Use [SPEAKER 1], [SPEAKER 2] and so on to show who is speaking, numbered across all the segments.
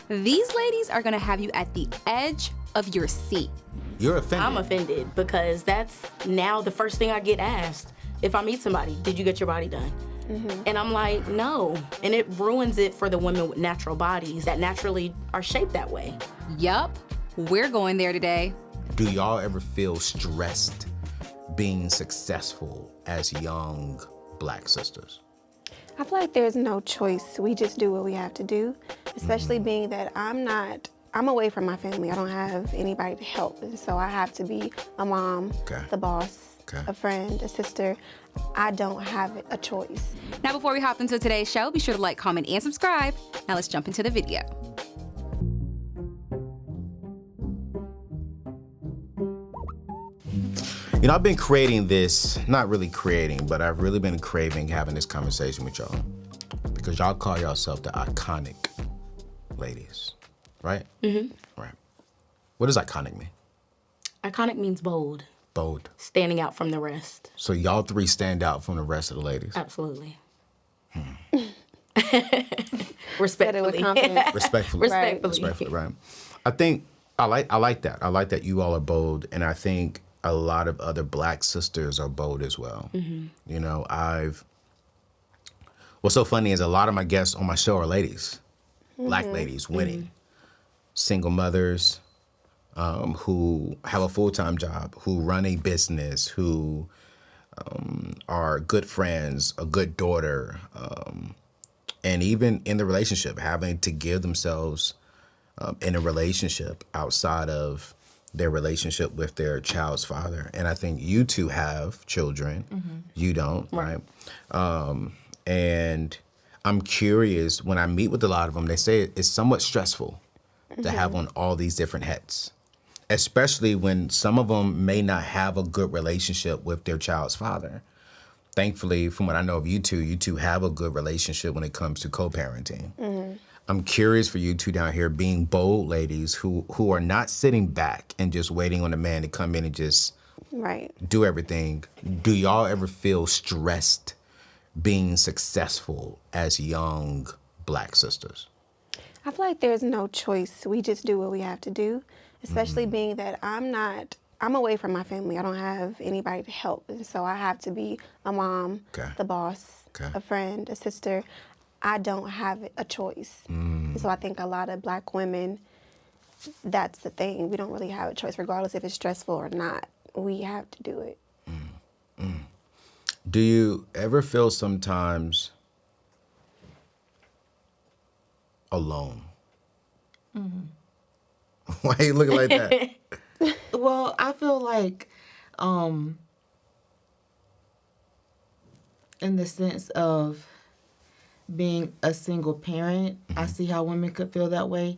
[SPEAKER 1] These ladies are gonna have you at the edge of your seat.
[SPEAKER 2] You're offended.
[SPEAKER 3] I'm offended because that's now the first thing I get asked. If I meet somebody, did you get your body done? And I'm like, no. And it ruins it for the women with natural bodies that naturally are shaped that way.
[SPEAKER 1] Yup, we're going there today.
[SPEAKER 2] Do y'all ever feel stressed being successful as young Black sisters?
[SPEAKER 4] I feel like there's no choice. We just do what we have to do, especially being that I'm away from my family. I don't have anybody to help. And so I have to be a mom, the boss, a friend, a sister. I don't have a choice.
[SPEAKER 1] Now, before we hop into today's show, be sure to like, comment, and subscribe. Now let's jump into the video.
[SPEAKER 2] You know, I've been creating this, not really creating, but I've really been craving having this conversation with y'all because y'all call yourself the iconic ladies, right? Right. What does iconic mean?
[SPEAKER 3] Iconic means bold.
[SPEAKER 2] Bold.
[SPEAKER 3] Standing out from the rest.
[SPEAKER 2] So y'all three stand out from the rest of the ladies?
[SPEAKER 3] Absolutely.
[SPEAKER 4] Said it with
[SPEAKER 3] Respectfully.
[SPEAKER 4] confidence.
[SPEAKER 2] Respectfully.
[SPEAKER 3] Right.
[SPEAKER 2] Respectfully, right. I think, I like that. I like that you all are bold, and I think a lot of other Black sisters are bold as well. You know, what's so funny is a lot of my guests on my show are ladies, Black ladies winning, single mothers who have a full-time job, who run a business, who are good friends, a good daughter, and even in the relationship, having to give themselves in a relationship outside of their relationship with their child's father. And I think you two have children. You don't, right? And I'm curious, when I meet with a lot of them, they say it's somewhat stressful to have on all these different hats, especially when some of them may not have a good relationship with their child's father. Thankfully, from what I know of you two have a good relationship when it comes to co-parenting. I'm curious for you two down here being bold ladies who are not sitting back and just waiting on a man to come in and just do everything. Do y'all ever feel stressed being successful as young Black sisters?
[SPEAKER 4] I feel like there's no choice. We just do what we have to do, especially being that I'm away from my family. I don't have anybody to help. And so I have to be a mom, the boss, a friend, a sister. I don't have a choice. So I think a lot of Black women, that's the thing. We don't really have a choice, regardless if it's stressful or not. We have to do it.
[SPEAKER 2] Do you ever feel sometimes alone? Why are you looking like that?
[SPEAKER 5] Well, I feel like, in the sense of being a single parent, I see how women could feel that way.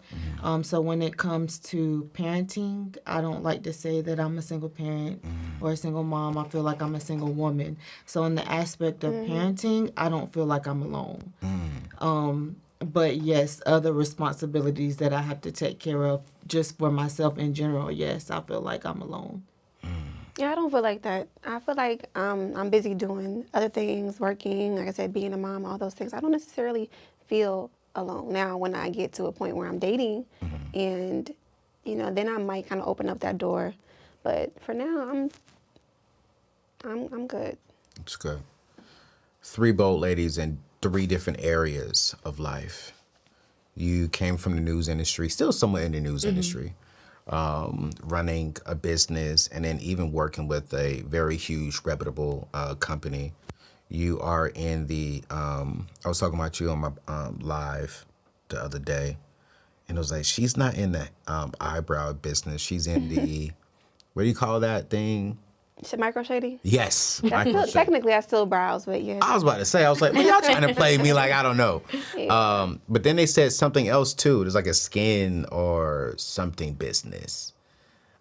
[SPEAKER 5] So when it comes to parenting, I don't like to say that I'm a single parent or a single mom. I feel like I'm a single woman. So in the aspect of parenting, I don't feel like I'm alone. But yes, other responsibilities that I have to take care of just for myself in general, yes, I feel like I'm alone.
[SPEAKER 4] Yeah, I don't feel like that. I feel like I'm busy doing other things, working, like I said, being a mom, all those things. I don't necessarily feel alone. Now, when I get to a point where I'm dating and, you know, then I might kind of open up that door. But for now, I'm good.
[SPEAKER 2] It's good. 3 bold ladies in 3 different areas of life. You came from the news industry, still somewhat in the news industry, running a business and then even working with a very huge, reputable company. You are in the, I was talking about you on my live the other day, and it was like, she's not in the eyebrow business. She's in the, what do you call that thing?
[SPEAKER 4] Micro shading?
[SPEAKER 2] Yes.
[SPEAKER 4] Technically, I still browse, but yeah.
[SPEAKER 2] I was about to say, I was like, well, y'all trying to play me like I don't know.
[SPEAKER 4] Yeah.
[SPEAKER 2] But then they said something else too. There's like a skin or something business.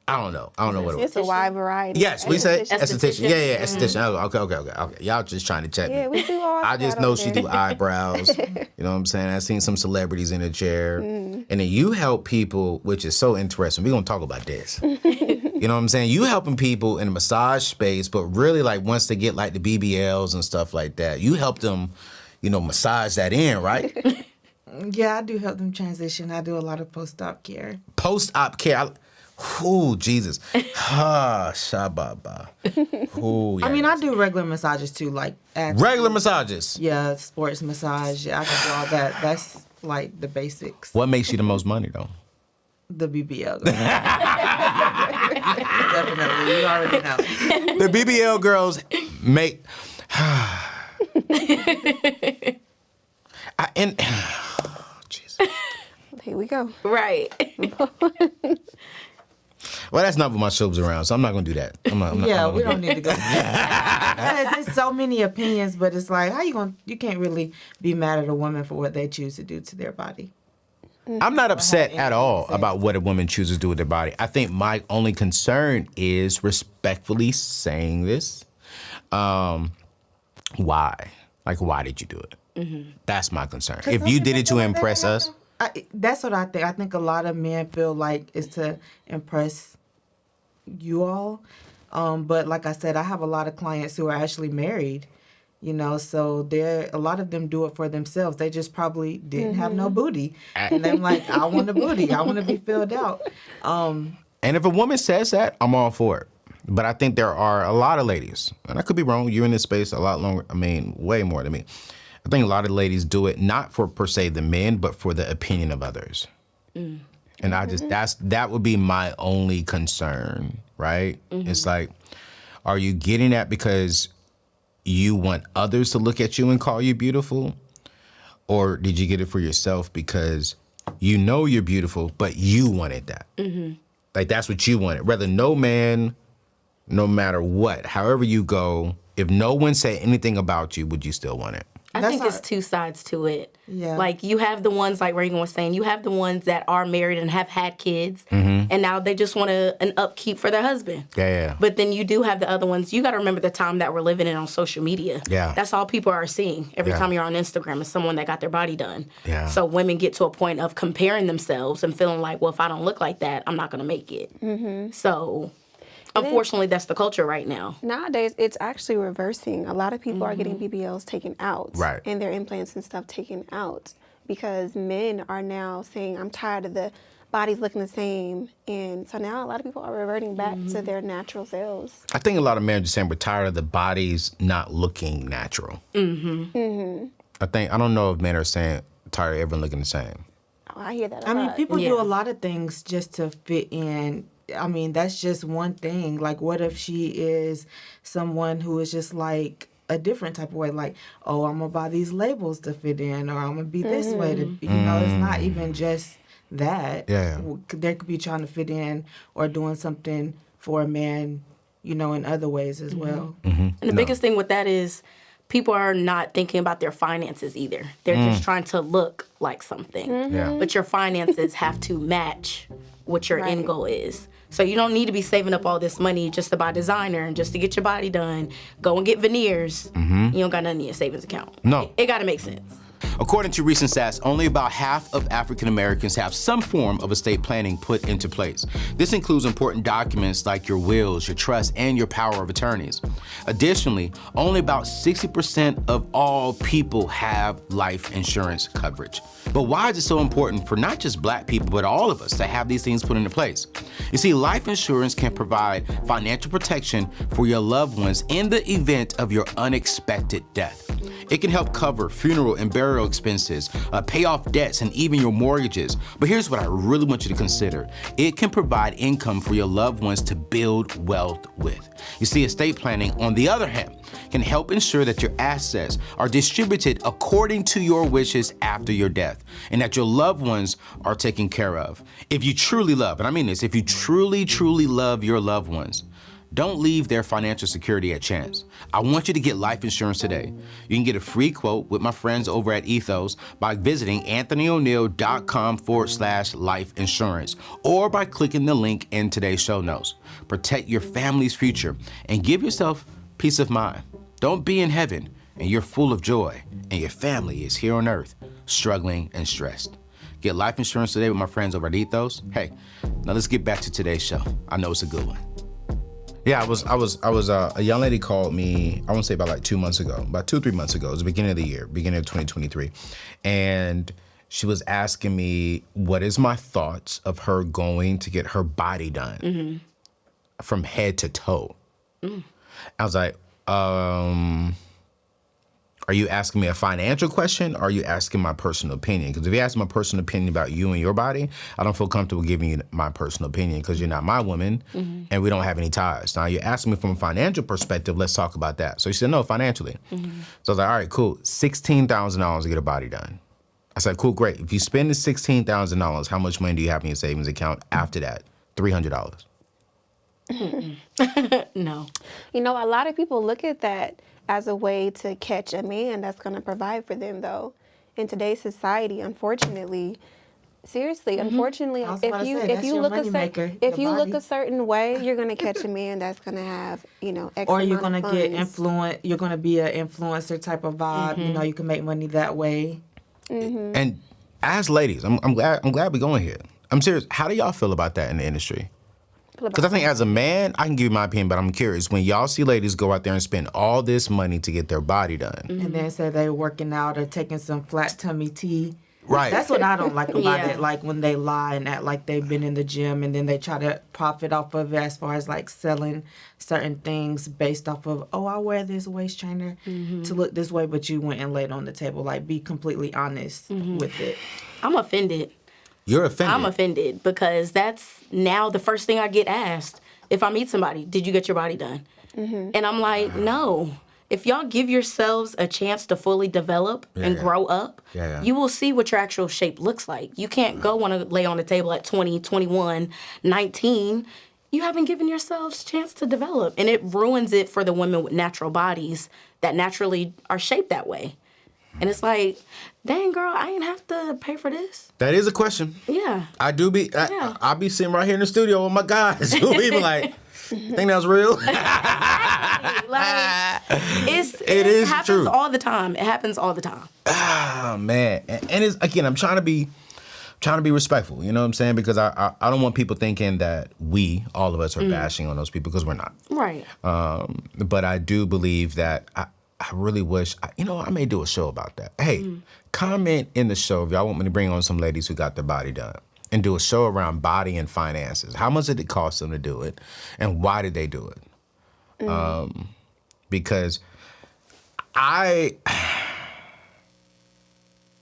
[SPEAKER 2] I don't know what it was.
[SPEAKER 4] It's a wide variety.
[SPEAKER 2] Yes, we say
[SPEAKER 3] Esthetician.
[SPEAKER 2] esthetician. Yeah, esthetician. Okay. Y'all just trying to check me.
[SPEAKER 4] Yeah, we do all
[SPEAKER 2] I
[SPEAKER 4] that
[SPEAKER 2] just
[SPEAKER 4] over
[SPEAKER 2] know she
[SPEAKER 4] there.
[SPEAKER 2] do eyebrows. You know what I'm saying? I've seen some celebrities in the chair. And then you help people, which is so interesting. We're going to talk about this. You know what I'm saying? You helping people in a massage space, but really like once they get like the BBLs and stuff like that, you help them, you know, massage that in, right?
[SPEAKER 5] Yeah, I do help them transition. I do a lot of post-op care.
[SPEAKER 2] Post-op care. Oh, Jesus. Shababa. Ooh,
[SPEAKER 5] I mean, I
[SPEAKER 2] yes.
[SPEAKER 5] do regular massages too, like
[SPEAKER 2] Regular massages.
[SPEAKER 5] Yeah, sports massage. Yeah, I can do all that. That's like the basics.
[SPEAKER 2] What makes you the most money, though?
[SPEAKER 5] The BBL. Definitely, you already know.
[SPEAKER 2] The BBL girls make... Jesus.
[SPEAKER 4] Here we go.
[SPEAKER 3] Right.
[SPEAKER 2] Well, that's not what my show's around, so I'm not gonna do that. I'm not
[SPEAKER 5] We don't need to go. There's so many opinions, but it's like, how you can't really be mad at a woman for what they choose to do to their body.
[SPEAKER 2] I'm not upset at all about what a woman chooses to do with their body. I think my only concern is respectfully saying this. Why? Like, why did you do it? Mm-hmm. That's my concern. If you did it to impress us.
[SPEAKER 5] That's what I think. I think a lot of men feel like it's to impress you all. But like I said, I have a lot of clients who are actually married, so a lot of them do it for themselves. They just probably didn't have no booty. And they're like, I want a booty. I want to be filled out.
[SPEAKER 2] And if a woman says that, I'm all for it. But I think there are a lot of ladies, and I could be wrong, you're in this space a lot longer, way more than me. I think a lot of ladies do it not for per se the men, but for the opinion of others. And I just, that would be my only concern, right? It's like, are you getting that because you want others to look at you and call you beautiful? Or did you get it for yourself because you know you're beautiful, but you wanted that? Like, that's what you wanted. Rather, no man, no matter what, however you go, if no one said anything about you, would you still want it?
[SPEAKER 3] I think it's two sides to it.
[SPEAKER 5] Yeah.
[SPEAKER 3] Like, you have the ones, like Reagan was saying, you have the ones that are married and have had kids, and now they just want an upkeep for their husband.
[SPEAKER 2] Yeah.
[SPEAKER 3] But then you do have the other ones. You got to remember the time that we're living in on social media.
[SPEAKER 2] Yeah.
[SPEAKER 3] That's all people are seeing. Every time you're on Instagram is someone that got their body done.
[SPEAKER 2] Yeah.
[SPEAKER 3] So women get to a point of comparing themselves and feeling like, well, if I don't look like that, I'm not going to make it. So... unfortunately, that's the culture right now.
[SPEAKER 4] Nowadays, it's actually reversing. A lot of people are getting BBLs taken out.
[SPEAKER 2] Right.
[SPEAKER 4] And their implants and stuff taken out because men are now saying, I'm tired of the bodies looking the same. And so now a lot of people are reverting back to their natural selves.
[SPEAKER 2] I think a lot of men are just saying we're tired of the bodies not looking natural. I don't know if men are saying tired of everyone looking the same.
[SPEAKER 4] Oh, I hear that a lot.
[SPEAKER 5] I mean, people do a lot of things just to fit in. I mean, that's just one thing. Like, what if she is someone who is just like a different type of way? Like, oh, I'm going to buy these labels to fit in, or I'm going to be this way to, it's not even just that.
[SPEAKER 2] Yeah.
[SPEAKER 5] They could be trying to fit in or doing something for a man, in other ways as well.
[SPEAKER 3] And the biggest thing with that is people are not thinking about their finances either. They're just trying to look like something.
[SPEAKER 2] Yeah.
[SPEAKER 3] But your finances have to match what your end goal is. So you don't need to be saving up all this money just to buy designer and just to get your body done. Go and get veneers. You don't got nothing in your savings account.
[SPEAKER 2] No.
[SPEAKER 3] It got to make sense.
[SPEAKER 2] According to recent stats, only about half of African Americans have some form of estate planning put into place. This includes important documents like your wills, your trust, and your power of attorneys. Additionally, only about 60% of all people have life insurance coverage. But why is it so important for not just Black people, but all of us to have these things put into place? You see, life insurance can provide financial protection for your loved ones in the event of your unexpected death. It can help cover funeral and burial expenses, pay off debts, and even your mortgages. But here's what I really want you to consider. It can provide income for your loved ones to build wealth with. You see, estate planning, on the other hand, can help ensure that your assets are distributed according to your wishes after your death, and that your loved ones are taken care of. If you truly love, and I mean this, if you truly, truly love your loved ones, don't leave their financial security at chance. I want you to get life insurance today. You can get a free quote with my friends over at Ethos by visiting AnthonyONeal.com/life insurance or by clicking the link in today's show notes. Protect your family's future and give yourself peace of mind. Don't be in heaven and you're full of joy and your family is here on earth struggling and stressed. Get life insurance today with my friends over at Ethos. Hey, now let's get back to today's show. I know it's a good one. Yeah, I was a young lady called me, I want to say about like 2 months ago, about 2 or 3 months ago. It was the beginning of the year, beginning of 2023. And She was asking me what is my thoughts of her going to get her body done from head to toe. I was like, are you asking me a financial question or are you asking my personal opinion? Because if you ask my personal opinion about you and your body, I don't feel comfortable giving you my personal opinion because you're not my woman and we don't have any ties. Now, you're asking me from a financial perspective, let's talk about that. So she said, no, financially. So I was like, all right, cool. $16,000 to get a body done. I said, cool, great. If you spend the $16,000, how much money do you have in your savings account after that? $300.
[SPEAKER 3] No.
[SPEAKER 4] You know, a lot of people look at that as a way to catch a man that's going to provide for them, though. In today's society, unfortunately, seriously, unfortunately, if you look a certain way, you're going to catch a man that's going to have, you know, X
[SPEAKER 5] or you're
[SPEAKER 4] going to
[SPEAKER 5] get influenced. You're going to be an influencer type of vibe. You know, you can make money that way.
[SPEAKER 2] And as ladies, I'm glad we're going here. I'm serious. How do y'all feel about that in the industry? Because I think as a man, I can give you my opinion, but I'm curious. When y'all see ladies go out there and spend all this money to get their body done.
[SPEAKER 5] And then say they're working out or taking some flat tummy tea.
[SPEAKER 2] Right.
[SPEAKER 5] That's what I don't like about it. Like when they lie and act like they've been in the gym and then they try to profit off of it as far as like selling certain things based off of, oh, I wear this waist trainer to look this way, but you went and laid on the table. Like, be completely honest with it.
[SPEAKER 3] I'm offended.
[SPEAKER 2] You're offended?
[SPEAKER 3] I'm offended because that's now the first thing I get asked. If I meet somebody, did you get your body done? And I'm like, no. If y'all give yourselves a chance to fully develop and grow up, you will see what your actual shape looks like. You can't go want to lay on the table at 20, 21, 19. You haven't given yourselves a chance to develop. And it ruins it for the women with natural bodies that naturally are shaped that way. And it's like, dang, girl, I ain't have to pay for this.
[SPEAKER 2] That is a question.
[SPEAKER 3] Yeah.
[SPEAKER 2] I do be, I'll be sitting right here in the studio with my guys who be like, think that was real?
[SPEAKER 3] Like,
[SPEAKER 2] it
[SPEAKER 3] happens
[SPEAKER 2] true.
[SPEAKER 3] all the time. It happens all the time.
[SPEAKER 2] Ah, man. And it's, again, I'm trying to be respectful, you know what I'm saying? Because I don't want people thinking that all of us are bashing on those people, because we're not.
[SPEAKER 3] Right.
[SPEAKER 2] But I do believe that I really wish, I may do a show about that. Hey, comment in the show if y'all want me to bring on some ladies who got their body done and do a show around body and finances. How much did it cost them to do it? And why did they do it? Because I'm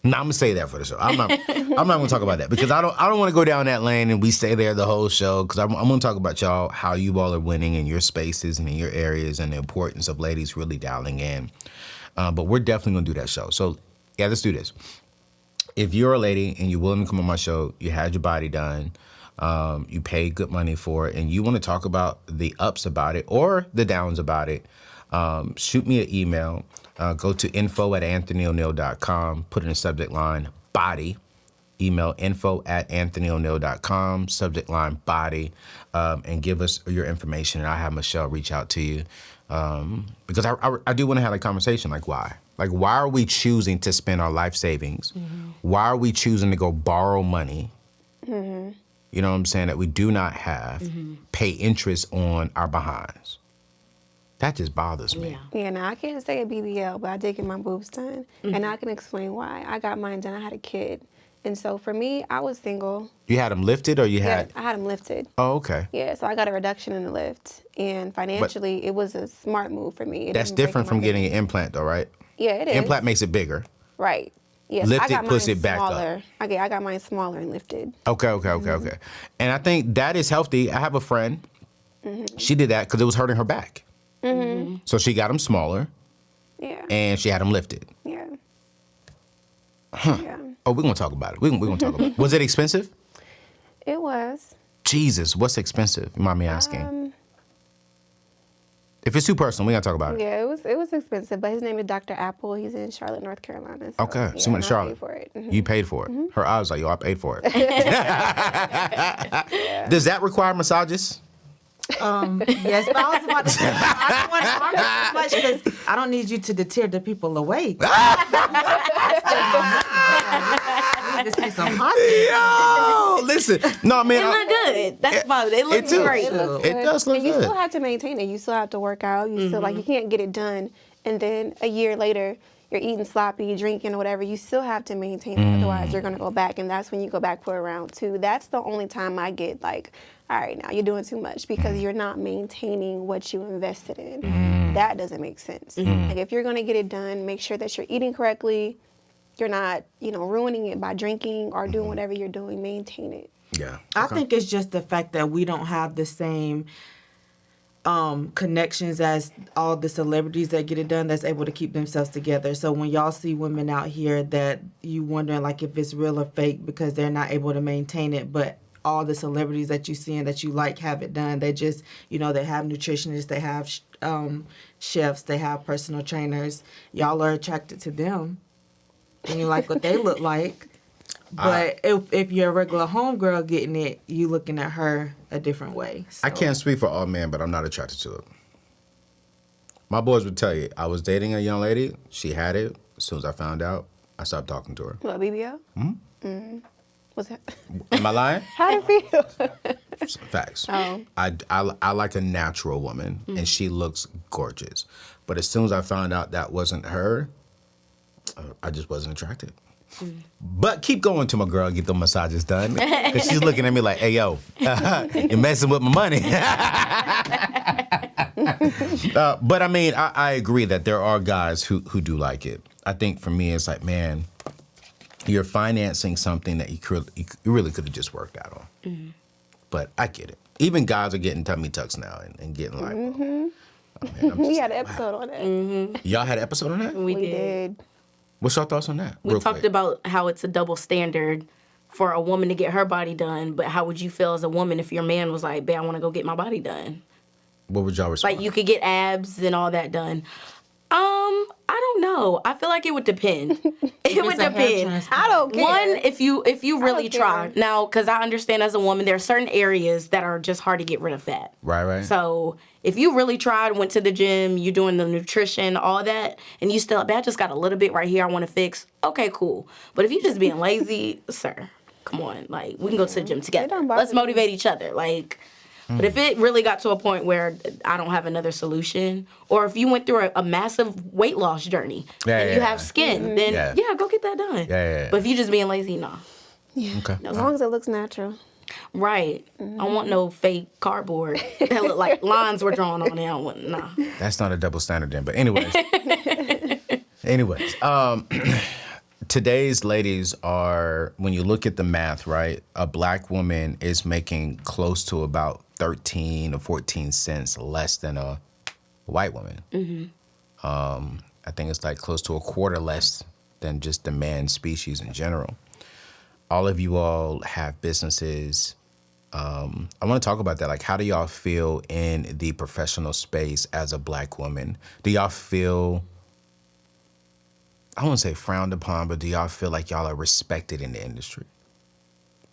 [SPEAKER 2] gonna say that for the show. I'm not gonna talk about that because I don't want to go down that lane and we stay there the whole show, because I'm gonna talk about y'all, how you all are winning in your spaces and in your areas and the importance of ladies really dialing in. But we're definitely gonna do that show. So yeah, let's do this. If you're a lady and you're willing to come on my show, you had your body done, you paid good money for it, and you want to talk about the ups about it or the downs about it, shoot me an email. Go to info@anthonyoneal.com, put in the subject line body. Email info@anthonyoneal.com, subject line body, and give us your information, and I'll have Michelle reach out to you. Because I do want to have a conversation, like why? Like, why are we choosing to spend our life savings? Why are we choosing to go borrow money? You know what I'm saying? That we do not have, pay interest on our behinds. That just bothers me.
[SPEAKER 4] Yeah, now I can't say a BBL, but I did get my boobs done. And I can explain why. I got mine done. I had a kid. And so for me, I was single.
[SPEAKER 2] You had them lifted, or you had?
[SPEAKER 4] Yeah, I had them lifted.
[SPEAKER 2] Oh, okay.
[SPEAKER 4] Yeah, so I got a reduction in the lift. And financially, it was a smart move for me.
[SPEAKER 2] That's different from getting an implant, though, right?
[SPEAKER 4] Yeah, it is.
[SPEAKER 2] Implant makes it bigger.
[SPEAKER 4] Right. Yes,
[SPEAKER 2] Lifted
[SPEAKER 4] I got
[SPEAKER 2] puts
[SPEAKER 4] mine
[SPEAKER 2] it back
[SPEAKER 4] smaller.
[SPEAKER 2] up.
[SPEAKER 4] Okay, I got mine smaller and lifted.
[SPEAKER 2] Okay. And I think that is healthy. I have a friend. She did that because it was hurting her back. So she got them smaller.
[SPEAKER 4] Yeah.
[SPEAKER 2] And she had them lifted.
[SPEAKER 4] Yeah.
[SPEAKER 2] Yeah. Oh, we're going to talk about it. We're going to talk about it. Was it expensive?
[SPEAKER 4] It was.
[SPEAKER 2] Jesus, what's expensive? You mind me asking? If it's too personal, we got to talk about it.
[SPEAKER 4] Yeah, it was expensive, but his name is Dr. Apple. He's in Charlotte, North Carolina. So,
[SPEAKER 2] Okay,
[SPEAKER 4] yeah,
[SPEAKER 2] so went to Charlotte.
[SPEAKER 4] I paid for it.
[SPEAKER 2] You paid for it. Her eyes like, yo, I paid for it. Does that require massages?
[SPEAKER 5] Yes, but I was about to say, I don't want to argue too much because I don't need you to deter the people away. You need to say some positive.
[SPEAKER 2] Yo, listen. No, man.
[SPEAKER 3] It look good. That's about it. It looks great.
[SPEAKER 2] It does look
[SPEAKER 4] And you
[SPEAKER 2] good.
[SPEAKER 4] still have to maintain it. You still have to work out. You still, like, you can't get it done. And then a year later, you're eating sloppy, drinking or whatever, you still have to maintain it. Otherwise, you're going to go back, and that's when you go back for a round 2. That's the only time I get like, all right, now you're doing too much because you're not maintaining what you invested in. That doesn't make sense. Like, if you're going to get it done, make sure that you're eating correctly. You're not, ruining it by drinking or doing whatever you're doing. Maintain it.
[SPEAKER 2] Yeah.
[SPEAKER 5] I think it's just the fact that we don't have the same connections as all the celebrities that get it done that's able to keep themselves together. So when y'all see women out here that you wondering like if it's real or fake because they're not able to maintain it, but all the celebrities that you see and that you like have it done, they just, they have nutritionists, they have chefs, they have personal trainers. Y'all are attracted to them and you like what they look like. But if you're a regular homegirl getting it, you looking at her a different way. So.
[SPEAKER 2] I can't speak for all men, but I'm not attracted to it. My boys would tell you, I was dating a young lady. She had it. As soon as I found out, I stopped talking to her.
[SPEAKER 4] What, BBL? What's that?
[SPEAKER 2] Am I lying?
[SPEAKER 4] How do you feel?
[SPEAKER 2] Facts.
[SPEAKER 4] Oh.
[SPEAKER 2] I like a natural woman, and she looks gorgeous. But as soon as I found out that wasn't her, I just wasn't attracted. But keep going to my girl, get the massages done. Because she's looking at me like, hey, yo, you're messing with my money. But I mean, I agree that there are guys who do like it. I think for me, it's like, man, you're financing something that you really could have just worked out on. But I get it. Even guys are getting tummy tucks now and getting like,
[SPEAKER 4] We had an episode on that.
[SPEAKER 2] Y'all had an episode on that?
[SPEAKER 3] We did.
[SPEAKER 2] What's your thoughts on that?
[SPEAKER 3] We talked about how it's a double standard for a woman to get her body done, but how would you feel as a woman if your man was like, babe, I want to go get my body done?
[SPEAKER 2] What would y'all respond?
[SPEAKER 3] Like, you could get abs and all that done. I don't know. I feel like it would depend. It would depend.
[SPEAKER 4] I don't care.
[SPEAKER 3] One, if you really try. Now, because I understand as a woman, there are certain areas that are just hard to get rid of fat.
[SPEAKER 2] Right.
[SPEAKER 3] So if you really tried, went to the gym, you're doing the nutrition, all that, and you still, I just got a little bit right here I want to fix, okay, cool. But if you're just being lazy, sir, come on. Like, we can go to the gym together. Let's motivate each other. Like... But if it really got to a point where I don't have another solution, or if you went through a massive weight loss journey and you have skin, then go get that done.
[SPEAKER 2] Yeah.
[SPEAKER 3] But if you're just being lazy, nah.
[SPEAKER 4] Yeah.
[SPEAKER 2] Okay.
[SPEAKER 4] As long as it looks natural.
[SPEAKER 3] Right. I don't want no fake cardboard that look like lines were drawn on it. I don't want, nah.
[SPEAKER 2] That's not a double standard then. But anyways. Today's ladies are, when you look at the math, right, a black woman is making close to about 13 or 14 cents less than a white woman. I think it's like close to a quarter less than just the man species in general. All of you all have businesses. I want to talk about that. Like, how do y'all feel in the professional space as a black woman? Do y'all feel... I wouldn't say frowned upon, but do y'all feel like y'all are respected in the industry?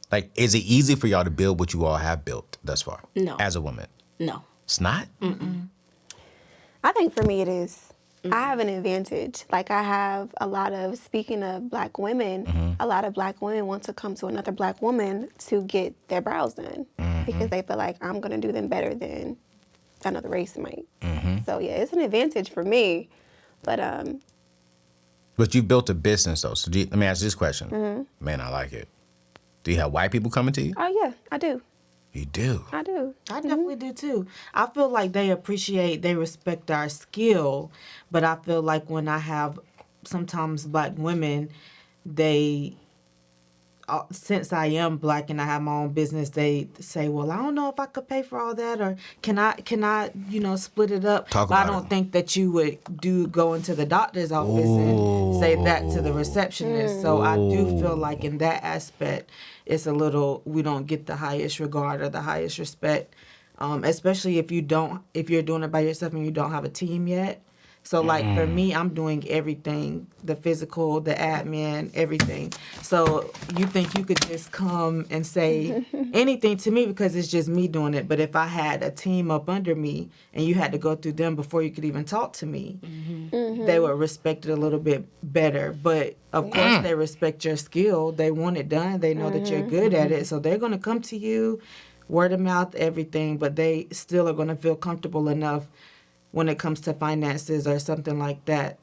[SPEAKER 2] Like, is it easy for y'all to build what you all have built thus far?
[SPEAKER 3] No.
[SPEAKER 2] As a woman?
[SPEAKER 3] No.
[SPEAKER 2] It's not?
[SPEAKER 4] I think for me it is. I have an advantage. Like, I have a lot of, speaking of black women, a lot of black women want to come to another black woman to get their brows done because they feel like I'm going to do them better than another race might. So, yeah, it's an advantage for me.
[SPEAKER 2] But you built a business, though. So let me ask this question. Man, I like it. Do you have white people coming to you?
[SPEAKER 4] Oh, yeah, I do.
[SPEAKER 2] You do?
[SPEAKER 4] I do.
[SPEAKER 5] I definitely do, too. I feel like they respect our skill, but I feel like when I have sometimes black women, they... since I am black and I have my own business, they say, well, I don't know if I could pay for all that, or can I, split it up? I don't think that you would go into the doctor's office and say that to the receptionist. So I do feel like in that aspect, it's a little, we don't get the highest regard or the highest respect, especially if you're doing it by yourself and you don't have a team yet. So, like, for me, I'm doing everything, the physical, the admin, everything. So you think you could just come and say anything to me because it's just me doing it. But if I had a team up under me and you had to go through them before you could even talk to me, they would respect it a little bit better. But, of course, they respect your skill. They want it done. They know that you're good at it. So they're going to come to you, word of mouth, everything. But they still are going to feel comfortable enough when it comes to finances or something like that,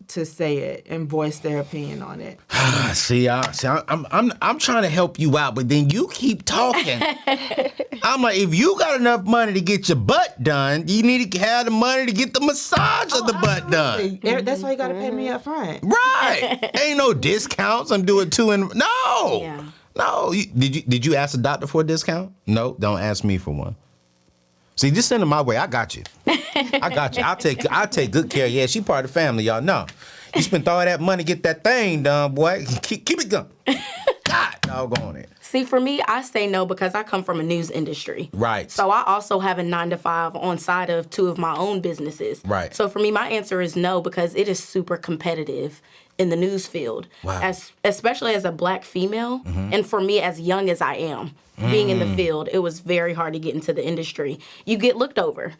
[SPEAKER 5] to say it and voice their opinion on it.
[SPEAKER 2] I'm trying to help you out, but then you keep talking. I'm like, if you got enough money to get your butt done, you need to have the money to get the massage of the butt done.
[SPEAKER 5] That's why you got to pay me up front.
[SPEAKER 2] Right. Ain't no discounts. I'm doing no.
[SPEAKER 3] Yeah.
[SPEAKER 2] No. Did you ask the doctor for a discount? No. Don't ask me for one. See, just send them my way. I got you. I'll take good care. Yeah, she part of the family, y'all know. You spent all that money, get that thing done, boy. Keep it going. God, doggone it.
[SPEAKER 3] See, for me, I say no because I come from a news industry.
[SPEAKER 2] Right.
[SPEAKER 3] So I also have a 9-to-5 on side of 2 of my own businesses.
[SPEAKER 2] Right.
[SPEAKER 3] So for me, my answer is no because it is super competitive in the news field.
[SPEAKER 2] Wow.
[SPEAKER 3] Especially as a Black female, and for me, as young as I am, being in the field, it was very hard to get into the industry. You get looked over.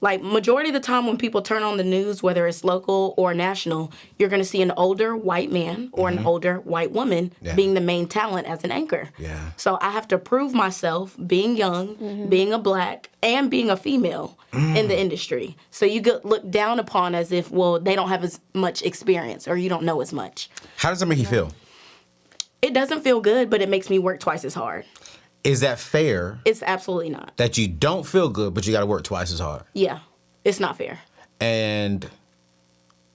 [SPEAKER 3] Like, majority of the time when people turn on the news, whether it's local or national, you're going to see an older white man or an older white woman being the main talent as an anchor.
[SPEAKER 2] Yeah.
[SPEAKER 3] So I have to prove myself being young, being a Black, and being a female in the industry. So you get looked down upon as if, well, they don't have as much experience or you don't know as much.
[SPEAKER 2] How does that make you feel?
[SPEAKER 3] It doesn't feel good, but it makes me work twice as hard.
[SPEAKER 2] Is that fair?
[SPEAKER 3] It's absolutely not.
[SPEAKER 2] That you don't feel good, but you got to work twice as hard?
[SPEAKER 3] Yeah, it's not fair.
[SPEAKER 2] And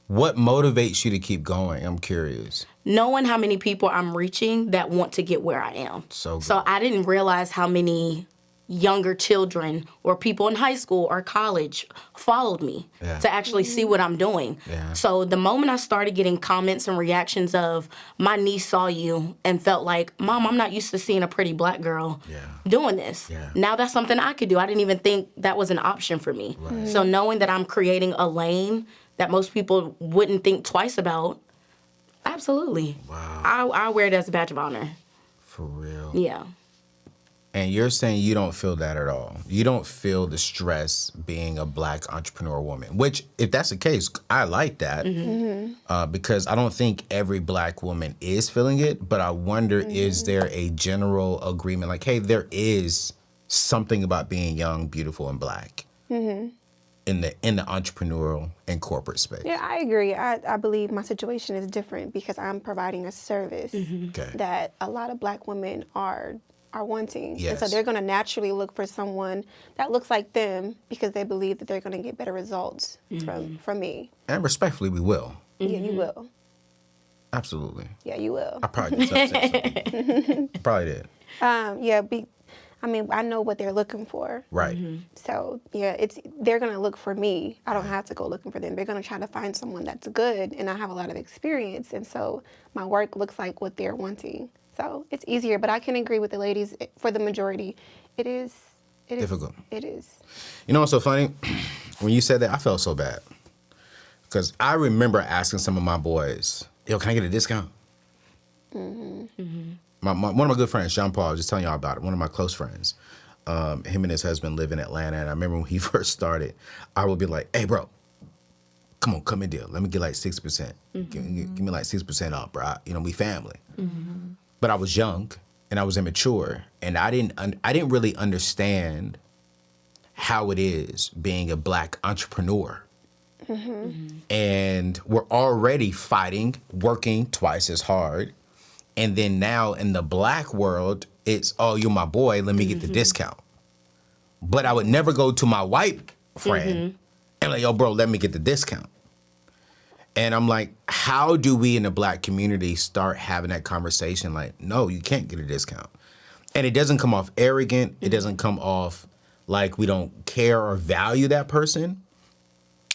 [SPEAKER 2] what motivates you to keep going? I'm curious.
[SPEAKER 3] Knowing how many people I'm reaching that want to get where I am.
[SPEAKER 2] So
[SPEAKER 3] I didn't realize how many younger children or people in high school or college followed me to actually see what I'm doing.
[SPEAKER 2] Yeah.
[SPEAKER 3] So the moment I started getting comments and reactions of, my niece saw you and felt like, Mom, I'm not used to seeing a pretty Black girl doing this.
[SPEAKER 2] Yeah.
[SPEAKER 3] Now that's something I could do. I didn't even think that was an option for me.
[SPEAKER 2] Right.
[SPEAKER 3] So knowing that I'm creating a lane that most people wouldn't think twice about, absolutely.
[SPEAKER 2] Wow.
[SPEAKER 3] I wear it as a badge of honor.
[SPEAKER 2] For real?
[SPEAKER 3] Yeah.
[SPEAKER 2] And you're saying you don't feel that at all. You don't feel the stress being a Black entrepreneur woman, which, if that's the case, I like that because I don't think every Black woman is feeling it, but I wonder, is there a general agreement like, hey, there is something about being young, beautiful, and Black in the entrepreneurial and corporate space?
[SPEAKER 4] Yeah, I agree. I believe my situation is different because I'm providing a service that a lot of Black women are wanting.
[SPEAKER 2] Yes.
[SPEAKER 4] And so they're going to naturally look for someone that looks like them because they believe that they're going to get better results from me.
[SPEAKER 2] And respectfully, we will.
[SPEAKER 4] Yeah, you will.
[SPEAKER 2] Absolutely.
[SPEAKER 4] Yeah, you will.
[SPEAKER 2] I probably did something. Probably did.
[SPEAKER 4] I know what they're looking for.
[SPEAKER 2] Right.
[SPEAKER 4] So, yeah, they're going to look for me. I don't have to go looking for them. They're going to try to find someone that's good, and I have a lot of experience, and so my work looks like what they're wanting. So it's easier, but I can agree with the ladies. For the majority, it is
[SPEAKER 2] difficult.
[SPEAKER 4] It is.
[SPEAKER 2] You know what's so funny? When you said that, I felt so bad. Because I remember asking some of my boys, yo, can I get a discount? One of my good friends, Jean Paul, I was just telling y'all about it, one of my close friends, him and his husband live in Atlanta, and I remember when he first started, I would be like, hey, bro, come on, cut me a deal. Let me get like 6%. Give me like 6% off, bro. You know, we family. But I was young and I was immature, and I didn't really understand how it is being a Black entrepreneur. And we're already fighting, working twice as hard. And then now in the Black world, it's, oh, you're my boy, let me get the discount. But I would never go to my white friend and like, yo, bro, let me get the discount. And I'm like, how do we in the Black community start having that conversation? Like, no, you can't get a discount. And it doesn't come off arrogant. It doesn't come off like we don't care or value that person.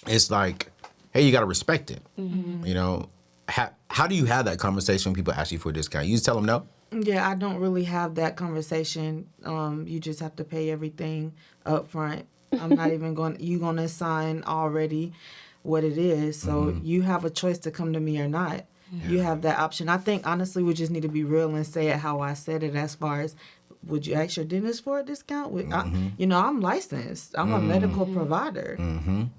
[SPEAKER 2] It's like, hey, you got to respect it. You know, how do you have that conversation when people ask you for a discount? You just tell them no?
[SPEAKER 5] Yeah, I don't really have that conversation. You just have to pay everything up front. I'm not even you're going to assign already what it is. So you have a choice to come to me or not. Yeah. You have that option. I think, honestly, we just need to be real and say it how I said it, as far as, would you ask your dentist for a discount? I'm licensed. I'm a medical provider.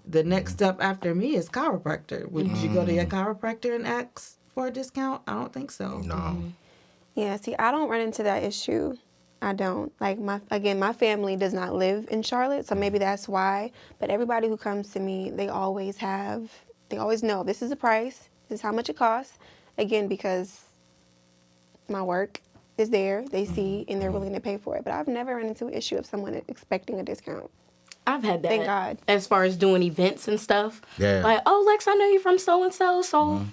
[SPEAKER 5] The next step after me is chiropractor. Would you go to your chiropractor and ask for a discount? I don't think so.
[SPEAKER 2] No.
[SPEAKER 4] Yeah, see, I don't run into that issue. I don't. Like, my family does not live in Charlotte, so maybe that's why. But everybody who comes to me, they always know this is the price. This is how much it costs. Again, because my work is there, they see, and they're willing to pay for it. But I've never run into an issue of someone expecting a discount.
[SPEAKER 3] I've had that.
[SPEAKER 4] Thank God.
[SPEAKER 3] As far as doing events and stuff.
[SPEAKER 2] Yeah.
[SPEAKER 3] Like, oh, Lex, I know you from so-and-so, so...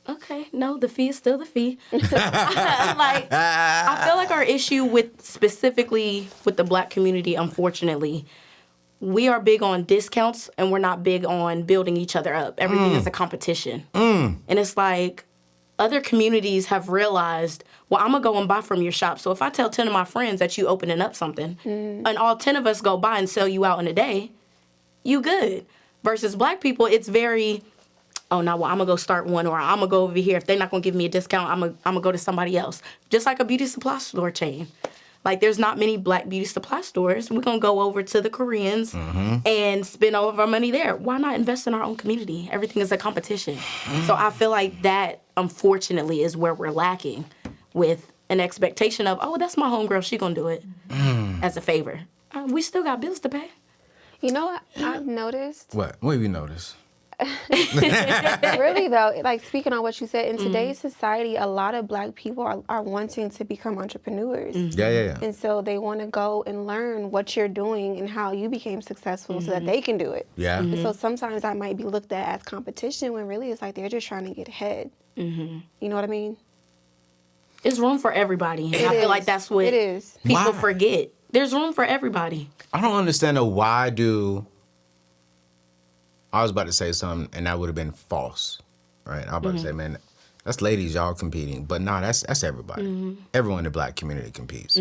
[SPEAKER 3] Okay, no, the fee is still the fee. Like, I feel like our issue specifically with the Black community, unfortunately, we are big on discounts and we're not big on building each other up. Everything is a competition. And it's like other communities have realized, well, I'm going to go and buy from your shop. So if I tell 10 of my friends that you opening up something and all 10 of us go buy and sell you out in a day, you good. Versus Black people, it's very... oh, no, well, I'm going to go start one, or I'm going to go over here. If they're not going to give me a discount, I'm going to go to somebody else. Just like a beauty supply store chain. Like, there's not many Black beauty supply stores. We're going to go over to the Koreans and spend all of our money there. Why not invest in our own community? Everything is a competition. So I feel like that, unfortunately, is where we're lacking with an expectation of, oh, that's my homegirl. She going to do it as a favor. We still got bills to pay.
[SPEAKER 4] You know what I've noticed?
[SPEAKER 2] What have you noticed?
[SPEAKER 4] Really, though, like speaking on what you said, in today's society, a lot of Black people are wanting to become entrepreneurs.
[SPEAKER 2] Yeah.
[SPEAKER 4] And so they want to go and learn what you're doing and how you became successful so that they can do it.
[SPEAKER 2] Yeah.
[SPEAKER 4] And so sometimes that might be looked at as competition when really it's like they're just trying to get ahead. You know what I mean?
[SPEAKER 3] There's room for everybody. And I feel like that's what people forget. There's room for everybody.
[SPEAKER 2] I don't understand why do... I was about to say something, and that would have been false, right? I was about to say, man, that's ladies, y'all competing. But no, that's everybody. Everyone in the Black community competes.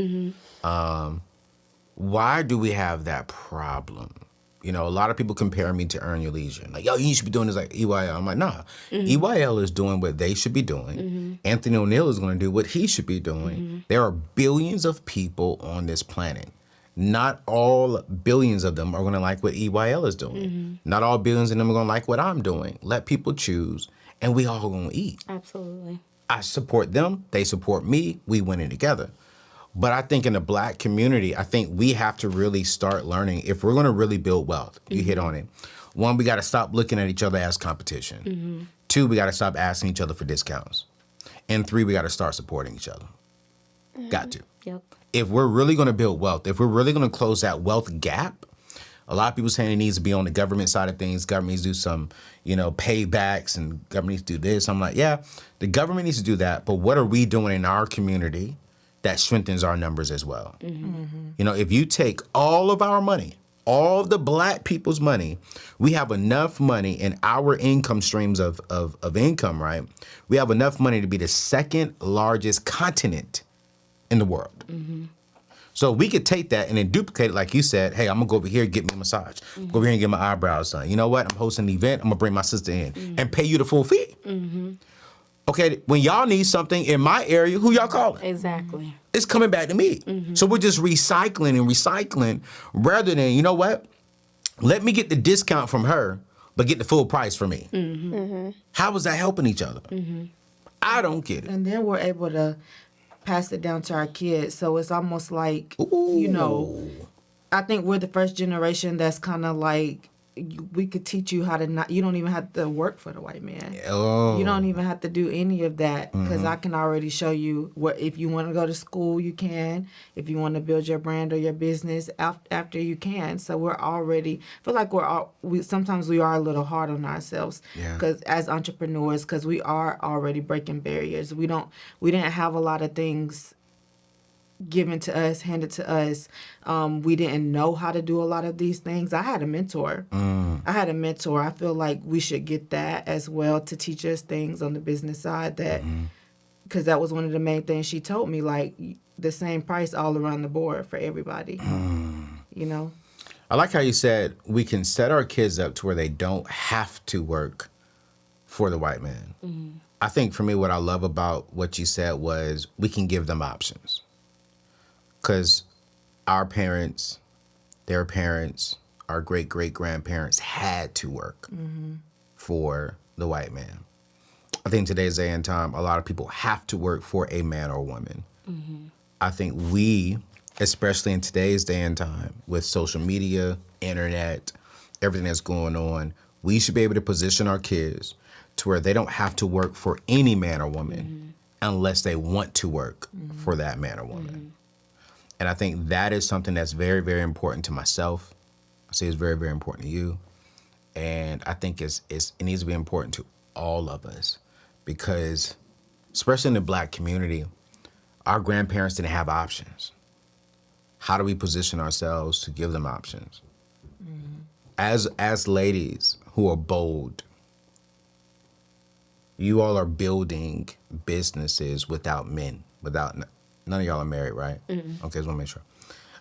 [SPEAKER 2] Why do we have that problem? You know, a lot of people compare me to Earn Your Leisure. Like, yo, you should be doing this like EYL. I'm like, nah. EYL is doing what they should be doing. Anthony ONeal is going to do what he should be doing. There are billions of people on this planet. Not all billions of them are going to like what EYL is doing. Not all billions of them are going to like what I'm doing. Let people choose, and we all going to eat.
[SPEAKER 3] Absolutely.
[SPEAKER 2] I support them. They support me. We win it together. But I think in the Black community, I think we have to really start learning if we're going to really build wealth. You hit on it. One, we got to stop looking at each other as competition. Two, we got to stop asking each other for discounts. And three, we got to start supporting each other. Got to.
[SPEAKER 3] Yep.
[SPEAKER 2] If we're really going to build wealth, if we're really going to close that wealth gap, a lot of people saying it needs to be on the government side of things. Government needs to do some, paybacks, and government needs to do this. I'm like, yeah, the government needs to do that. But what are we doing in our community that strengthens our numbers as well? If you take all of our money, all of the Black people's money, we have enough money in our income streams of income, right? We have enough money to be the second largest continent in the world. So we could take that and then duplicate it, like you said. Hey, I'm gonna go over here and get me a massage. Go over here and get my eyebrows done. You know what? I'm hosting an event. I'm gonna bring my sister in and pay you the full fee. Okay, when y'all need something in my area, who y'all calling?
[SPEAKER 3] Exactly.
[SPEAKER 2] It's coming back to me. So we're just recycling rather than, you know what? Let me get the discount from her, but get the full price for me. How is that helping each other? I don't get it.
[SPEAKER 5] And then we're able to pass it down to our kids. So it's almost like, I think we're the first generation that's kind of like, we could teach you how to not, you don't even have to work for the white man. You don't even have to do any of that, because I can already show you what, if you want to go to school, you can. If you want to build your brand or your business after, you can. So we're already, I feel like sometimes we are a little hard on ourselves, because as entrepreneurs, because we are already breaking barriers. We didn't have a lot of things given to us, handed to us. We didn't know how to do a lot of these things. I had a mentor. I feel like we should get that as well, to teach us things on the business side, that because that was one of the main things she told me, like the same price all around the board for everybody.
[SPEAKER 2] I like how you said we can set our kids up to where they don't have to work for the white man. I think for me, what I love about what you said was we can give them options. Because our parents, their parents, our great-great-grandparents had to work for the white man. I think today's day and time, a lot of people have to work for a man or woman. I think we, especially in today's day and time, with social media, internet, everything that's going on, we should be able to position our kids to where they don't have to work for any man or woman unless they want to work for that man or woman. And I think that is something that's very, very important to myself. I say it's very, very important to you. And I think it needs to be important to all of us because, especially in the Black community, our grandparents didn't have options. How do we position ourselves to give them options? As ladies who are bold, you all are building businesses without men, none of y'all are married, right? Okay, just want to make sure.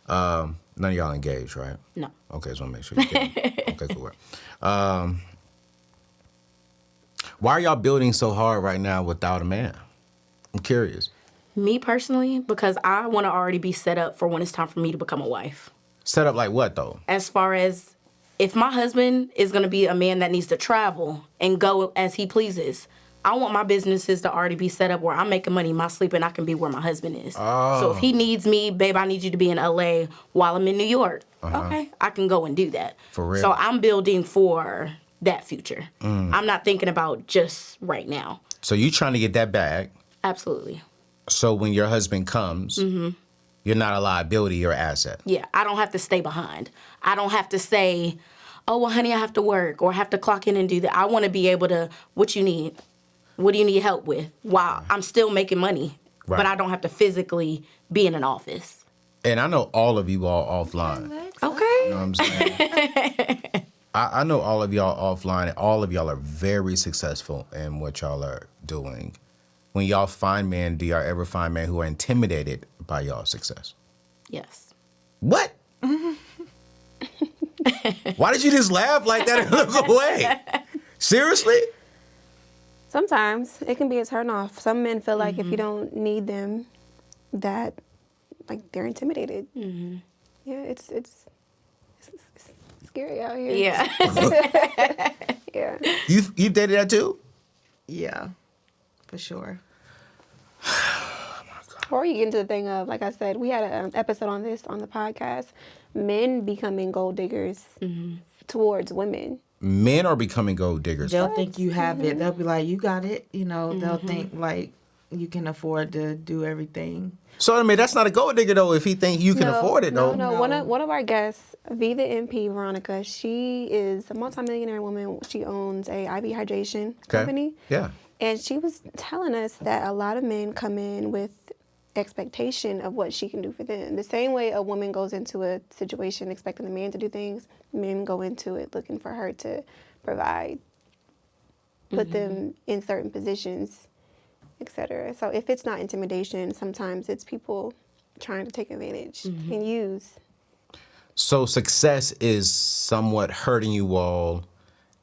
[SPEAKER 2] None of y'all engaged, right?
[SPEAKER 3] No.
[SPEAKER 2] Okay, just want to make sure you can. Okay, cool. Why are y'all building so hard right now without a man? I'm curious.
[SPEAKER 3] Me personally, because I want to already be set up for when it's time for me to become a wife.
[SPEAKER 2] Set up like what, though?
[SPEAKER 3] As far as if my husband is going to be a man that needs to travel and go as he pleases, I want my businesses to already be set up where I'm making money in my sleep and I can be where my husband is.
[SPEAKER 2] Oh.
[SPEAKER 3] So if he needs me, babe, I need you to be in LA while I'm in New York. Okay, I can go and do that.
[SPEAKER 2] For real?
[SPEAKER 3] So I'm building for that future. I'm not thinking about just right now.
[SPEAKER 2] So you trying to get that bag.
[SPEAKER 3] Absolutely.
[SPEAKER 2] So when your husband comes, you're not a liability, you're an asset.
[SPEAKER 3] Yeah, I don't have to stay behind. I don't have to say, oh, well, honey, I have to work or I have to clock in and do that. I want to be able to, what you need? What do you need help with? While I'm still making money, but I don't have to physically be in an office.
[SPEAKER 2] And I know all of you all offline.
[SPEAKER 3] Okay.
[SPEAKER 2] You know what I'm saying? I know all of y'all offline, and all of y'all are very successful in what y'all are doing. When y'all find men, do y'all ever find men who are intimidated by y'all's success?
[SPEAKER 3] Yes.
[SPEAKER 2] What? Why did you just laugh like that and look away? Seriously?
[SPEAKER 4] Sometimes it can be a turn off. Some men feel like if you don't need them, that like they're intimidated. Yeah, it's scary out here.
[SPEAKER 3] Yeah.
[SPEAKER 4] Yeah.
[SPEAKER 2] You dated that too?
[SPEAKER 5] Yeah, for sure.
[SPEAKER 4] Or you get into the thing of, like I said, we had an episode on this on the podcast, men becoming gold diggers towards women.
[SPEAKER 2] Men are becoming gold diggers.
[SPEAKER 5] They'll think you have it. They'll be like, you got it. You know, they'll think like you can afford to do everything.
[SPEAKER 2] So I mean, that's not a gold digger though. If he think you can afford it though.
[SPEAKER 4] No. One of our guests, Viva MP Veronica, she is a multimillionaire woman. She owns a IV hydration company.
[SPEAKER 2] Yeah.
[SPEAKER 4] And she was telling us that a lot of men come in with expectation of what she can do for them. The same way a woman goes into a situation expecting the man to do things, men go into it looking for her to provide, put them in certain positions, etc. So if it's not intimidation, sometimes it's people trying to take advantage and use.
[SPEAKER 2] So success is somewhat hurting you all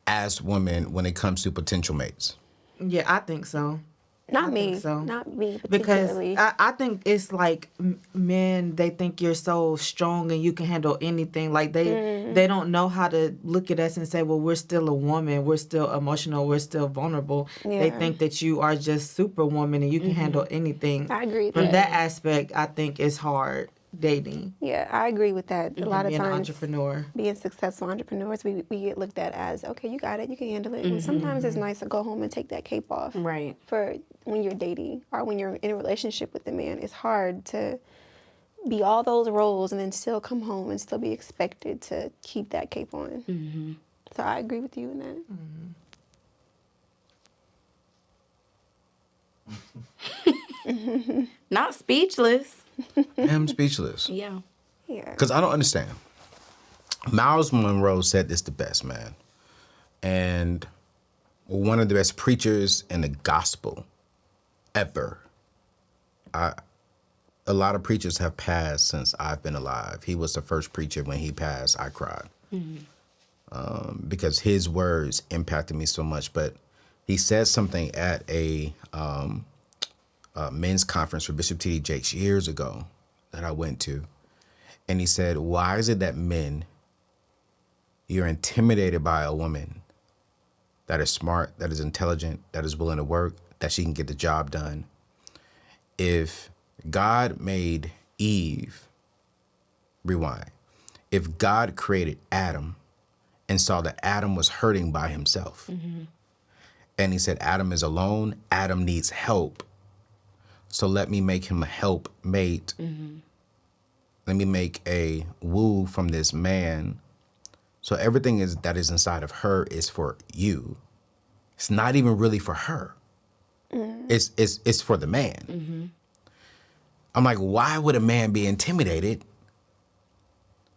[SPEAKER 2] as women when it comes to potential mates.
[SPEAKER 5] Yeah, I think so.
[SPEAKER 4] Not
[SPEAKER 5] I
[SPEAKER 4] me.
[SPEAKER 5] think so.
[SPEAKER 4] Not me
[SPEAKER 5] Because
[SPEAKER 4] particularly.
[SPEAKER 5] I think it's like men, they think you're so strong and you can handle anything. Like they don't know how to look at us and say, well, we're still a woman. We're still emotional. We're still vulnerable.
[SPEAKER 4] Yeah.
[SPEAKER 5] They think that you are just superwoman and you can handle anything.
[SPEAKER 4] I agree with
[SPEAKER 5] From
[SPEAKER 4] that.
[SPEAKER 5] that aspect, I think it's hard dating.
[SPEAKER 4] Yeah, I agree with that. A lot of
[SPEAKER 5] Being an
[SPEAKER 4] times,
[SPEAKER 5] entrepreneur.
[SPEAKER 4] being successful entrepreneurs, we get looked at as, okay, you got it, you can handle it. And sometimes it's nice to go home and take that cape off.
[SPEAKER 3] Right.
[SPEAKER 4] For when you're dating or when you're in a relationship with a man, it's hard to be all those roles and then still come home and still be expected to keep that cape on. So I agree with you in that.
[SPEAKER 3] Not speechless.
[SPEAKER 2] I'm speechless.
[SPEAKER 3] Yeah.
[SPEAKER 4] Yeah.
[SPEAKER 2] Because I don't understand. Miles Monroe said this the best, man. And one of the best preachers in the gospel ever. A lot of preachers have passed since I've been alive. He was the first preacher. When he passed, I cried. Because his words impacted me so much. But he said something at a men's conference for Bishop T.D. Jakes years ago that I went to. And he said, why is it that men, you're intimidated by a woman that is smart, that is intelligent, that is willing to work, that she can get the job done? If God made Eve, rewind, if God created Adam and saw that Adam was hurting by himself, And he said, Adam is alone. Adam needs help. So let me make him a helpmate. Let me make a woo from this man. So everything that is inside of her is for you. It's not even really for her. It's for the man. I'm like, why would a man be intimidated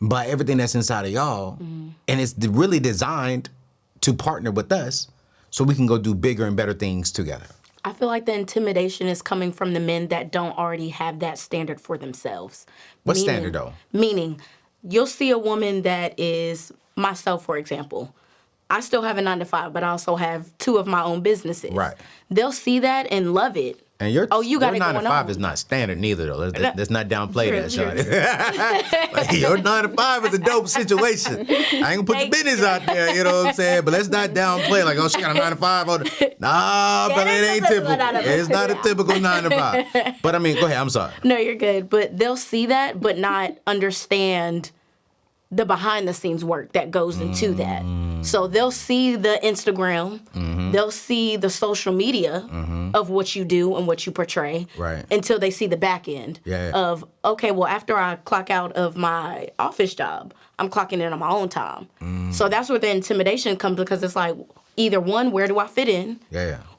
[SPEAKER 2] by everything that's inside of y'all? And it's really designed to partner with us so we can go do bigger and better things together.
[SPEAKER 3] I feel like the intimidation is coming from the men that don't already have that standard for themselves.
[SPEAKER 2] What standard, though?
[SPEAKER 3] Meaning, you'll see a woman that is myself, for example. I still have a 9-to-5, but I also have 2 of my own businesses.
[SPEAKER 2] Right.
[SPEAKER 3] They'll see that and love it.
[SPEAKER 2] And your
[SPEAKER 3] 9-to-5
[SPEAKER 2] is not standard neither, though. Let's not downplay that, Shawty. Like, your 9-to-5 is a dope situation. I ain't gonna put the business out there, you know what I'm saying? But let's not downplay like, oh, she got a 9-to-5. Nah, but it ain't typical. It's not a typical 9-to-5. But I mean, go ahead. I'm sorry.
[SPEAKER 3] No, you're good. But they'll see that, but not understand the behind the scenes work that goes into that. So they'll see the Instagram, they'll see the social media of what you do and what you portray until they see the back end of, okay, well, after I clock out of my office job, I'm clocking in on my own time. So that's where the intimidation comes, because it's like, either 1, where do I fit in?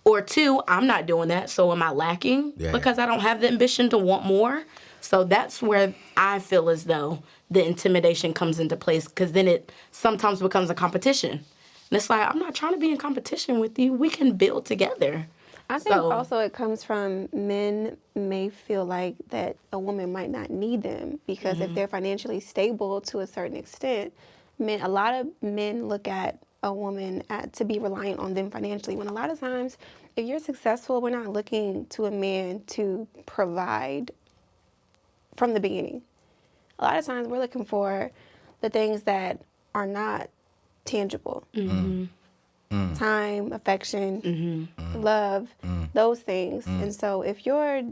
[SPEAKER 3] Or 2, I'm not doing that, so am I lacking because I don't have the ambition to want more? So that's where I feel as though the intimidation comes into place, because then it sometimes becomes a competition. And it's like, I'm not trying to be in competition with you. We can build together.
[SPEAKER 4] I think also it comes from men may feel like that a woman might not need them, because if they're financially stable to a certain extent, a lot of men look at a woman to be reliant on them financially, when a lot of times, if you're successful, we're not looking to a man to provide from the beginning. A lot of times we're looking for the things that are not tangible. Time, affection, love, those things. And so if you're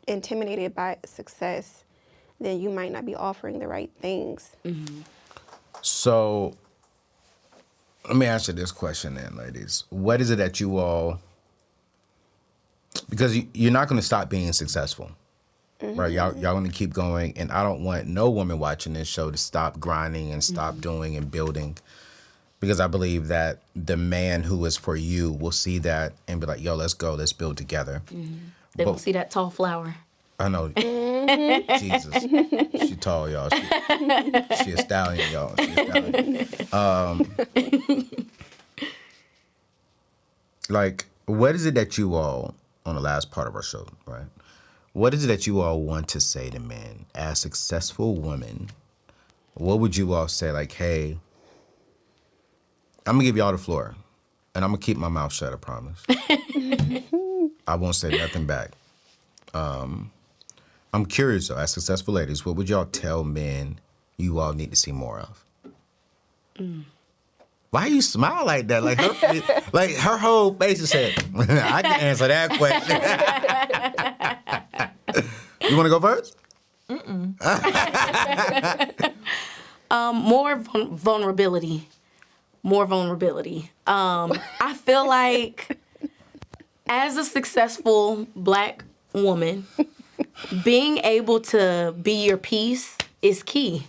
[SPEAKER 4] intimidated by success, then you might not be offering the right things.
[SPEAKER 2] So let me answer this question then, ladies. What is it that you all, because you're not going to stop being successful. Right, y'all want to keep going, and I don't want no woman watching this show to stop grinding and stop doing and building, because I believe that the man who is for you will see that and be like, yo, let's go, let's build together.
[SPEAKER 3] They will see that tall flower.
[SPEAKER 2] I know. Jesus. She tall, y'all. She a stallion, y'all. She a stallion. Like, what is it that you all, on the last part of our show, right? What is it that you all want to say to men as successful women? What would you all say? Like, hey, I'm gonna give y'all the floor, and I'm gonna keep my mouth shut, I promise. I won't say nothing back. I'm curious though, as successful ladies, what would y'all tell men you all need to see more of? Why you smile like that? Like her whole face is said, I can answer that question. You want to go first?
[SPEAKER 3] More vulnerability. More vulnerability. I feel like as a successful Black woman, being able to be your peace is key.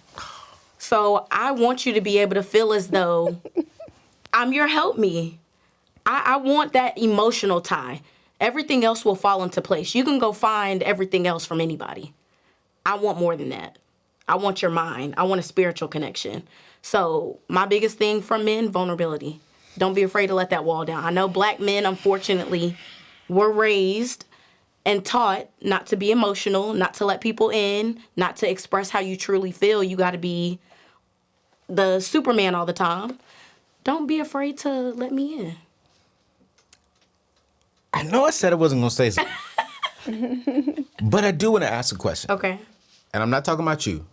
[SPEAKER 3] So I want you to be able to feel as though I'm your help me. I want that emotional tie. Everything else will fall into place. You can go find everything else from anybody. I want more than that. I want your mind. I want a spiritual connection. So my biggest thing from men, vulnerability. Don't be afraid to let that wall down. I know Black men, unfortunately, were raised and taught not to be emotional, not to let people in, not to express how you truly feel. You got to be the Superman all the time. Don't be afraid to let me in.
[SPEAKER 2] I know I said I wasn't going to say something. But I do want to ask a question.
[SPEAKER 3] Okay.
[SPEAKER 2] And I'm not talking about you.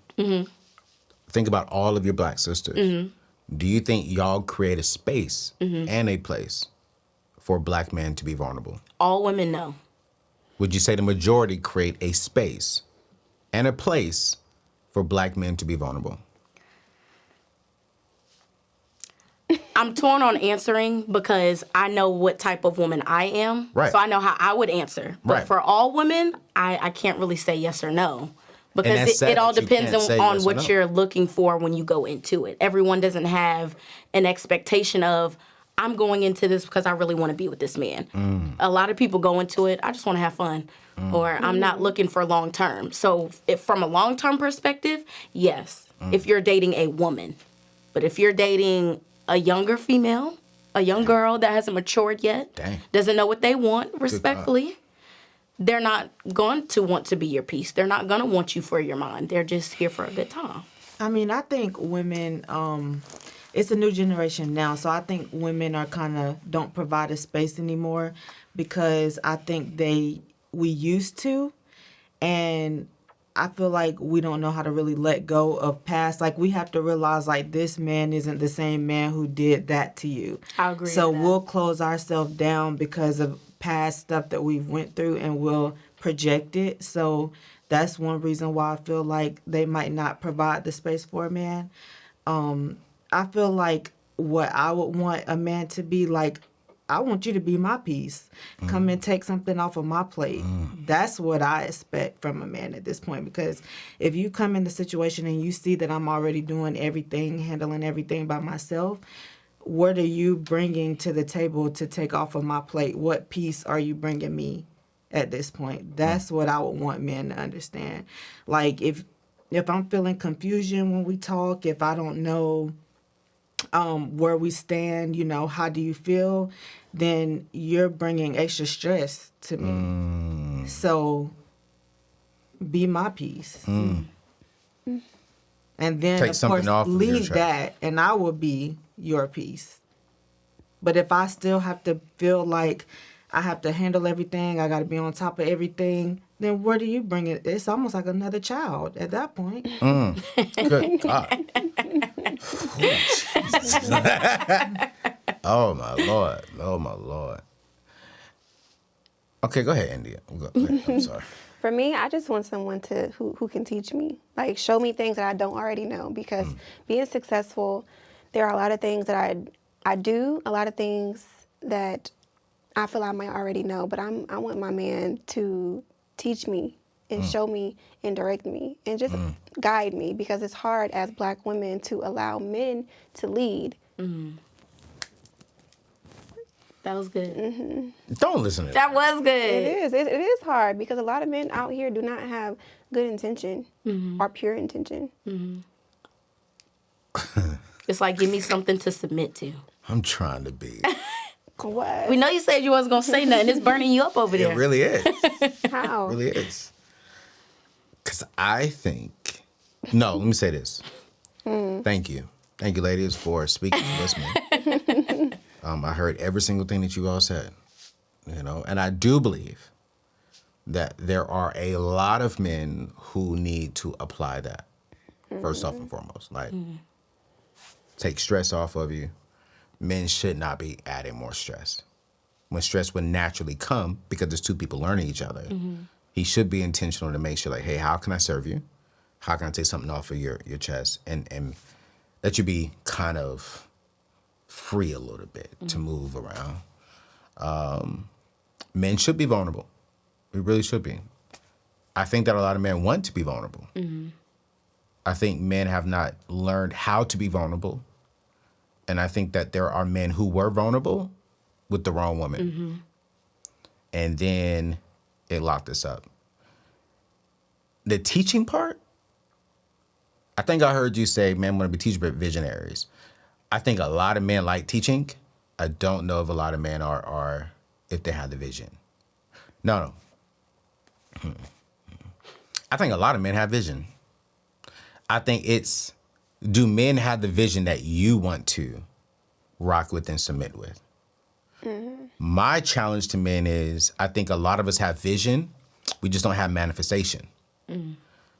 [SPEAKER 2] Think about all of your Black sisters. Do you think y'all create a space and a place for Black men to be vulnerable?
[SPEAKER 3] All women know.
[SPEAKER 2] Would you say the majority create a space and a place for Black men to be vulnerable?
[SPEAKER 3] I'm torn on answering because I know what type of woman I am.
[SPEAKER 2] Right.
[SPEAKER 3] So I know how I would answer. But
[SPEAKER 2] Right.
[SPEAKER 3] for all women, I can't really say yes or no.
[SPEAKER 2] that's
[SPEAKER 3] Because
[SPEAKER 2] sad
[SPEAKER 3] it all
[SPEAKER 2] that you
[SPEAKER 3] depends
[SPEAKER 2] can't say
[SPEAKER 3] on
[SPEAKER 2] yes or
[SPEAKER 3] what
[SPEAKER 2] no.
[SPEAKER 3] you're looking for when you go into it. Everyone doesn't have an expectation of, I'm going into this because I really want to be with this man. A lot of people go into it, I just want to have fun. Or I'm not looking for long term. So if from a long term perspective, yes. If you're dating a woman. But if you're dating a younger female, a young girl that hasn't matured yet, doesn't know what they want, respectfully, they're not going to want to be your piece. They're not going to want you for your mind. They're just here for a good time.
[SPEAKER 5] I mean, I think women, it's a new generation now, so I think women are kind of don't provide a space anymore because I think we used to, and I feel like we don't know how to really let go of past. Like, we have to realize, like, this man isn't the same man who did that to you.
[SPEAKER 3] I agree
[SPEAKER 5] So
[SPEAKER 3] with that.
[SPEAKER 5] we'll close ourselves down because of past stuff that we've went through, and we'll project it. So that's one reason why I feel like they might not provide the space for a man. I feel like what I would want a man to be like, I want you to be my piece. Come and take something off of my plate. That's what I expect from a man at this point. Because if you come in the situation and you see that I'm already doing everything, handling everything by myself, what are you bringing to the table to take off of my plate? What piece are you bringing me at this point? That's what I would want men to understand. Like, if I'm feeling confusion when we talk, if I don't know where we stand, how do you feel, then you're bringing extra stress to me. So be my piece. And then,
[SPEAKER 2] Take
[SPEAKER 5] of
[SPEAKER 2] something
[SPEAKER 5] course,
[SPEAKER 2] off of your
[SPEAKER 5] leave
[SPEAKER 2] chest.
[SPEAKER 5] that, and I will be your piece. But if I still have to feel like I have to handle everything, I got to be on top of everything, then where do you bring it? It's almost like another child at that point.
[SPEAKER 2] Good God. Oh, my Lord. Oh, my Lord. Okay, go ahead, India. Go ahead. I'm sorry.
[SPEAKER 4] For me, I just want someone who can teach me, like show me things that I don't already know. Because being successful, there are a lot of things that I do, a lot of things that I feel I might already know. But I want my man to teach me and show me and direct me and just guide me, because it's hard as Black women to allow men to lead.
[SPEAKER 3] That was good.
[SPEAKER 2] Don't listen to
[SPEAKER 3] That was good.
[SPEAKER 4] It is hard, because a lot of men out here do not have good intention or pure intention.
[SPEAKER 3] It's like, give me something to submit to.
[SPEAKER 2] I'm trying to be.
[SPEAKER 4] What?
[SPEAKER 3] We know you said you wasn't going to say nothing. It's burning you up over there.
[SPEAKER 2] It really is.
[SPEAKER 4] How?
[SPEAKER 2] It really is. Because I think... No, let me say this. Thank you. Thank you, ladies, for speaking and listening. I heard every single thing that you all said, and I do believe that there are a lot of men who need to apply that, first off and foremost. Like, take stress off of you. Men should not be adding more stress. When stress would naturally come, because there's two people learning each other, he should be intentional to make sure, like, hey, how can I serve you? How can I take something off of your chest? And let you be kind of free a little bit to move around. Men should be vulnerable. We really should be. I think that a lot of men want to be vulnerable. I think men have not learned how to be vulnerable. And I think that there are men who were vulnerable with the wrong woman. And then it locked us up. The teaching part, I think I heard you say men want to be teachers but visionaries. I think a lot of men like teaching. I don't know if a lot of men are if they have the vision. No. I think a lot of men have vision. I think it's, do men have the vision that you want to rock with and submit with? My challenge to men is, I think a lot of us have vision, we just don't have manifestation.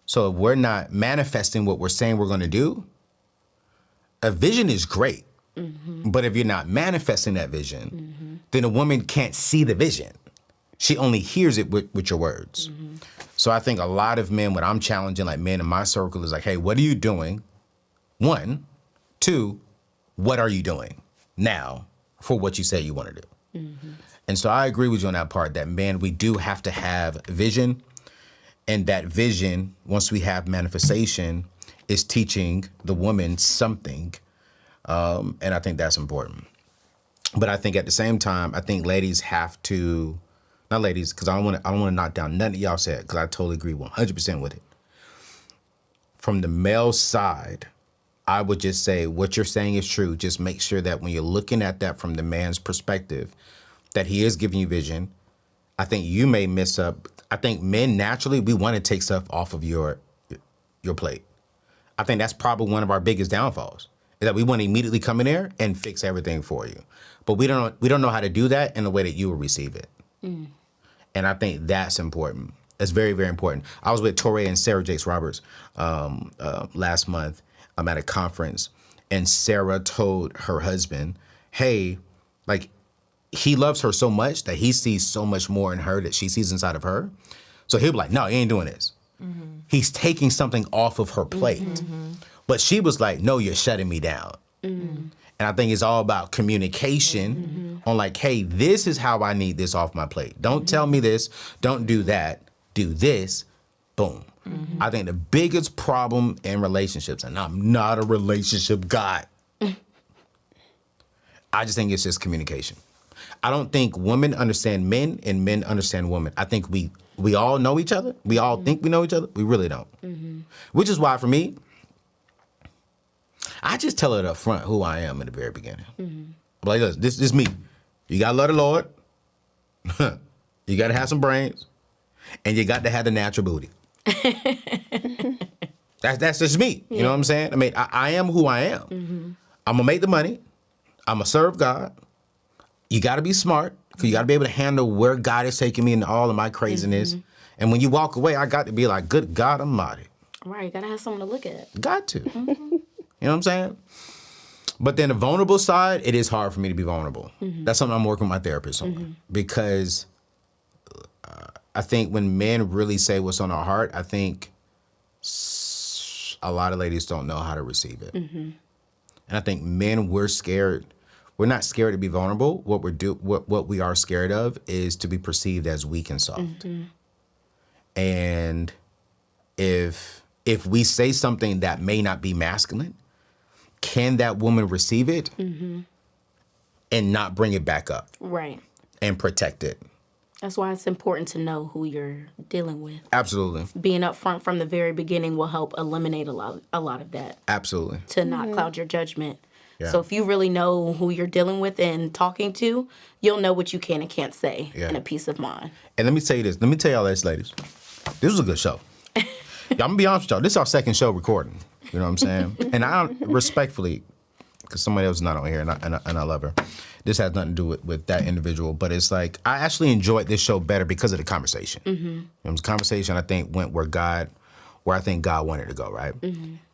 [SPEAKER 2] So if we're not manifesting what we're saying we're going to do, a vision is great. But if you're not manifesting that vision, then a woman can't see the vision. She only hears it with your words. So I think a lot of men, what I'm challenging, like men in my circle, is like, hey, what are you doing? 1, 2, what are you doing? now for what you said you want to do. And so I agree with you on that part, that man, we do have to have vision. And that vision, once we have manifestation, is teaching the woman something. And I think that's important. But I think at the same time, I think ladies have to, not ladies, because I don't want to knock down nothing y'all said, because I totally agree 100% with it. From the male side, I would just say what you're saying is true. Just make sure that when you're looking at that from the man's perspective, that he is giving you vision. I think you may miss up. I think men naturally, we want to take stuff off of your plate. I think that's probably one of our biggest downfalls, is that we want to immediately come in there and fix everything for you. But we don't know how to do that in a way that you will receive it. And I think that's important. It's very, very important. I was with Torrey and Sarah Jakes Roberts last month. I'm at a conference, and Sarah told her husband, hey, like, he loves her so much that he sees so much more in her that she sees inside of her. So he'll be like, no, he ain't doing this. He's taking something off of her plate. But she was like, no, you're shutting me down. And I think it's all about communication on like, hey, this is how I need this off my plate. Don't tell me this. Don't do that. Do this. Boom. I think the biggest problem in relationships, and I'm not a relationship guy, I just think it's just communication. I don't think women understand men and men understand women. I think we all know each other. We all think we know each other. We really don't. Which is why, for me, I just tell it up front who I am in the very beginning. I'm like, listen, this is me. You got to love the Lord. You got to have some brains. And you got to have the natural booty. That's just me. You know what I'm saying? I mean, I am who I am. I'm going to make the money. I'm going to serve God. You got to be smart, because you got to be able to handle where God is taking me and all of my craziness. And when you walk away, I got to be like, good God Almighty.
[SPEAKER 3] Right, you got to have someone to look at.
[SPEAKER 2] Got to. You know what I'm saying? But then the vulnerable side, it is hard for me to be vulnerable. That's something I'm working with my therapist on. Because I think when men really say what's on our heart, I think a lot of ladies don't know how to receive it. And I think men, we're scared. We're not scared to be vulnerable. What we are scared of is to be perceived as weak and soft. And if we say something that may not be masculine, can that woman receive it and not bring it back up? Right. And protect it.
[SPEAKER 3] That's why it's important to know who you're dealing with.
[SPEAKER 2] Absolutely.
[SPEAKER 3] Being upfront from the very beginning will help eliminate a lot of that.
[SPEAKER 2] Absolutely.
[SPEAKER 3] To not cloud your judgment. Yeah. So if you really know who you're dealing with and talking to, you'll know what you can and can't say in a peace of mind.
[SPEAKER 2] And let me tell you this. Let me tell y'all this, ladies. This was a good show. Y'all, I'm going to be honest with y'all. This is our second show recording. You know what I'm saying? And I don't, respectfully, because somebody else is not on here, and I love her. This has nothing to do with that individual, but it's like, I actually enjoyed this show better because of the conversation. It was a conversation I think went where I think God wanted to go, right?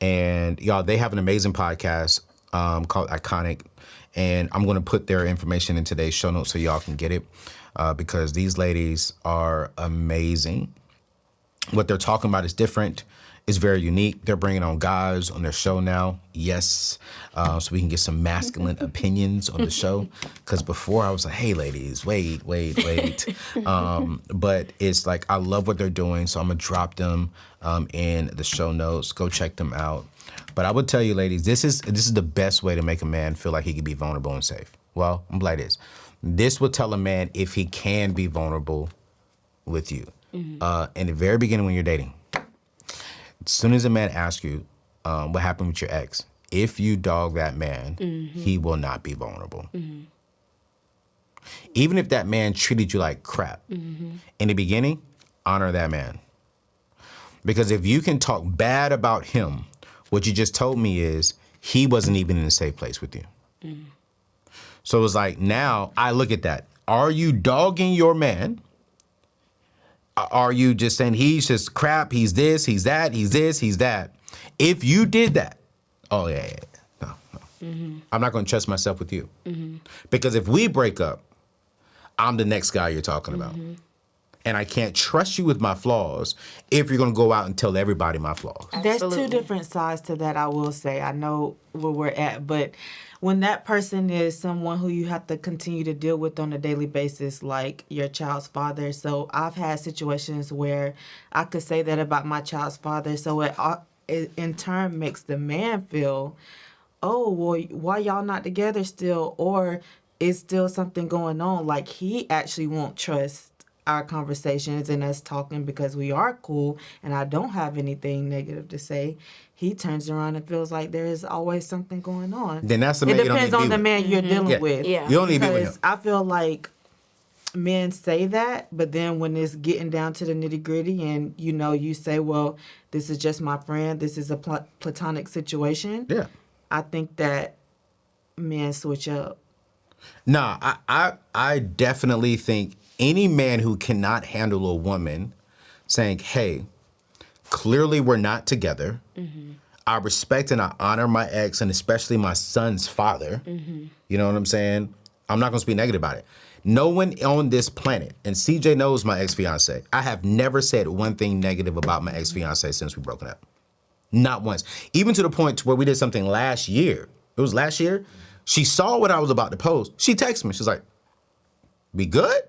[SPEAKER 2] And y'all, they have an amazing podcast called Iconic, and I'm going to put their information in today's show notes so y'all can get it, because these ladies are amazing. What they're talking about is different. It's very unique. They're bringing on guys on their show now. Yes. So we can get some masculine opinions on the show. Because before I was like, hey, ladies, wait. But it's like, I love what they're doing. So I'm going to drop them in the show notes. Go check them out. But I would tell you, ladies, this is the best way to make a man feel like he can be vulnerable and safe. Well, I'm like this. This will tell a man if he can be vulnerable with you. In the very beginning when you're dating. As soon as a man asks you what happened with your ex, if you dog that man, he will not be vulnerable. Even if that man treated you like crap, in the beginning, honor that man. Because if you can talk bad about him, what you just told me is he wasn't even in a safe place with you. So it's like, now I look at that. Are you dogging your man? Are you just saying he's just crap, he's this, he's that, he's this, he's that? If you did that, no. I'm not going to trust myself with you. Because if we break up, I'm the next guy you're talking about. and I can't trust you with my flaws if you're going to go out and tell everybody my flaws.
[SPEAKER 5] There's two
[SPEAKER 3] Absolutely.
[SPEAKER 5] different sides to that, I will say. I know where we're at, but when that person is someone who you have to continue to deal with on a daily basis, like your child's father. So I've had situations where I could say that about my child's father. So it in turn makes the man feel, oh, well, why y'all not together still? Or is still something going on? Like, he actually won't trust our conversations and us talking because we are cool and I don't have anything negative to say. He turns around and feels like there is always something going on.
[SPEAKER 2] Then that's the man
[SPEAKER 5] It
[SPEAKER 2] you don't
[SPEAKER 5] depends
[SPEAKER 2] need to
[SPEAKER 5] on
[SPEAKER 2] be
[SPEAKER 5] the
[SPEAKER 2] with.
[SPEAKER 5] man you're dealing with.
[SPEAKER 3] Yeah.
[SPEAKER 2] You don't need to be with
[SPEAKER 5] Because
[SPEAKER 2] him.
[SPEAKER 5] I feel like men say that, but then when it's getting down to the nitty gritty and, you know, you say, well, this is just my friend, this is a platonic situation.
[SPEAKER 2] Yeah.
[SPEAKER 5] I think that men switch up.
[SPEAKER 2] Nah, I definitely think any man who cannot handle a woman saying, hey, clearly we're not together. I respect and I honor my ex and especially my son's father. You know what I'm saying? I'm not going to speak negative about it. No one on this planet, and CJ knows my ex-fiance, I have never said one thing negative about my ex-fiance since we broken up. Not once. Even to the point where we did something last year. It was last year. She saw what I was about to post. She texted me. She's like, we good?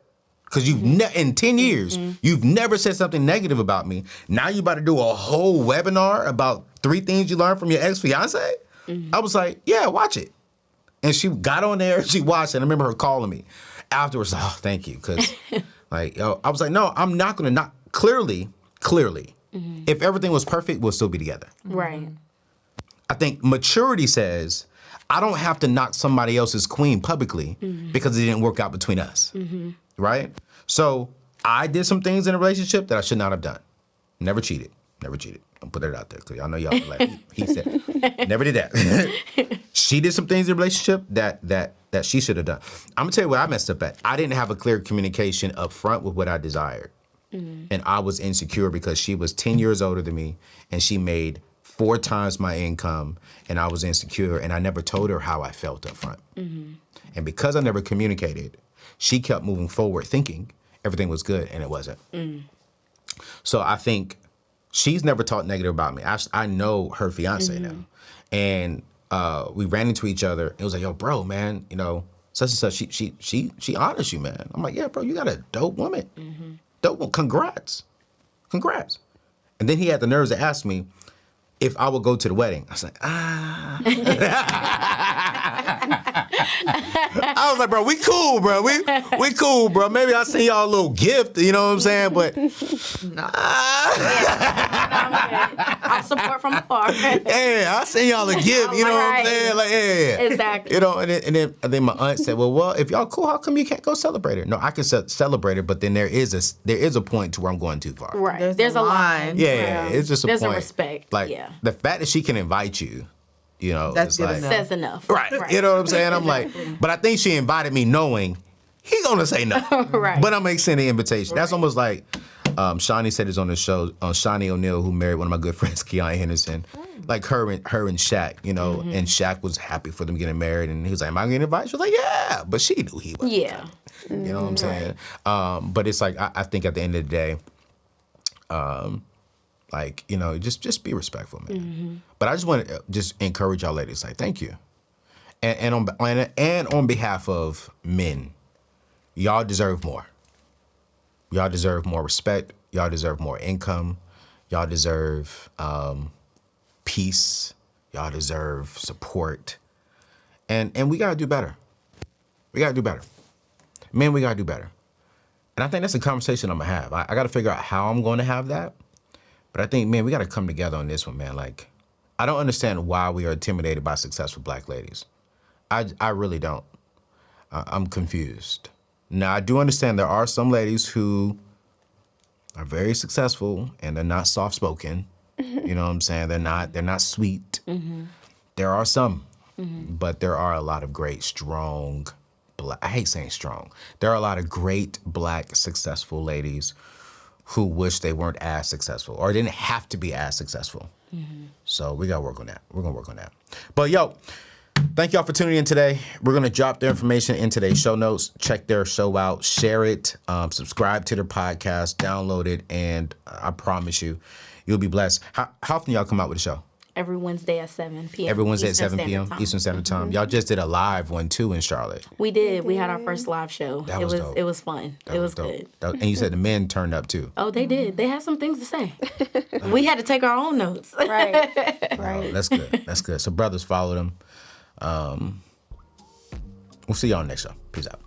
[SPEAKER 2] Because in 10 years, you've never said something negative about me. Now you about to do a whole webinar about 3 things you learned from your ex-fiance? I was like, yeah, watch it. And she got on there, she watched it. I remember her calling me afterwards. Oh, thank you. Because like, yo, I was like, no, I'm not going to not. Clearly, if everything was perfect, we'll still be together.
[SPEAKER 3] Right.
[SPEAKER 2] I think maturity says, I don't have to knock somebody else's queen publicly because it didn't work out between us. Right? So I did some things in a relationship that I should not have done. Never cheated. I'll put that out there because y'all know y'all like, he said, never did that. She did some things in a relationship that she should have done. I'm going to tell you what I messed up at. I didn't have a clear communication up front with what I desired. And I was insecure because she was 10 years older than me and she made 4 times my income and I was insecure and I never told her how I felt up front. And because I never communicated, she kept moving forward thinking everything was good and it wasn't. So I think she's never talked negative about me. I know her fiance now. And we ran into each other. It was like, yo, bro, man, you know, such and such, she honors you, man. I'm like, yeah, bro, you got a dope woman. Dope woman. Congrats. And then he had the nerves to ask me if I would go to the wedding. I was like, I was like, bro, we cool, bro. We cool, bro. Maybe I'll send y'all a little gift, you know what I'm saying? But
[SPEAKER 3] I'll support from afar.
[SPEAKER 2] yeah, I'll send y'all a gift, you know what I'm saying? Like, yeah.
[SPEAKER 3] Exactly.
[SPEAKER 2] You know, and then my aunt said, well, if y'all cool, how come you can't go celebrate her? No, I can celebrate her, but then there is a point to where I'm going too far.
[SPEAKER 3] Right. There's a line.
[SPEAKER 2] Yeah, it's just a
[SPEAKER 3] There's
[SPEAKER 2] point.
[SPEAKER 3] a respect.
[SPEAKER 2] Like,
[SPEAKER 3] yeah.
[SPEAKER 2] the fact that she can invite you, you know,
[SPEAKER 5] That's
[SPEAKER 2] it's
[SPEAKER 5] good
[SPEAKER 2] like,
[SPEAKER 5] enough.
[SPEAKER 3] Says enough.
[SPEAKER 2] right. You know what I'm saying? I'm like, but I think she invited me knowing he gonna say no.
[SPEAKER 3] Right.
[SPEAKER 2] But I'm gonna extend the invitation. That's almost like Shawnee said this on the show, on Anthony ONeal, who married one of my good friends, Keon Henderson. Like her and Shaq, you know, and Shaq was happy for them getting married, and he was like, am I getting invited? She was like, yeah, but she knew he was.
[SPEAKER 3] Yeah.
[SPEAKER 2] You know what I'm saying? But it's like, I think at the end of the day, like, you know, just be respectful, man. But I just want to just encourage y'all ladies, like, thank you. And on behalf of men, y'all deserve more. Y'all deserve more respect. Y'all deserve more income. Y'all deserve peace. Y'all deserve support. And we got to do better. We got to do better. Men, we got to do better. And I think that's a conversation I'm going to have. I got to figure out how I'm going to have that. But I think, man, we got to come together on this one, man. Like, I don't understand why we are intimidated by successful black ladies. I really don't. I'm confused. Now, I do understand there are some ladies who are very successful and they're not soft-spoken. You know what I'm saying? They're not sweet. There are some, but there are a lot of great, strong, I hate saying strong. There are a lot of great black successful ladies who wish they weren't as successful or didn't have to be as successful. So we got to work on that. We're going to work on that. But yo, Thank y'all for tuning in today. We're going to drop their information in today's show notes. Check their show out, share it, subscribe to their podcast, download it, and I promise you, you'll be blessed. How often y'all come out with a show?
[SPEAKER 3] Every Wednesday at 7 p.m.
[SPEAKER 2] Every Wednesday at 7 p.m. Eastern Standard Time. Y'all just did a live one, too, in Charlotte.
[SPEAKER 3] We did. We had our first live show.
[SPEAKER 2] That was dope.
[SPEAKER 3] It was fun. It was good.
[SPEAKER 2] And you said the men turned up, too.
[SPEAKER 3] Oh, they did. They had some things to say. We had to take our own notes.
[SPEAKER 4] Right.
[SPEAKER 2] Oh, that's good. That's good. So brothers, follow them. We'll see y'all next show. Peace out.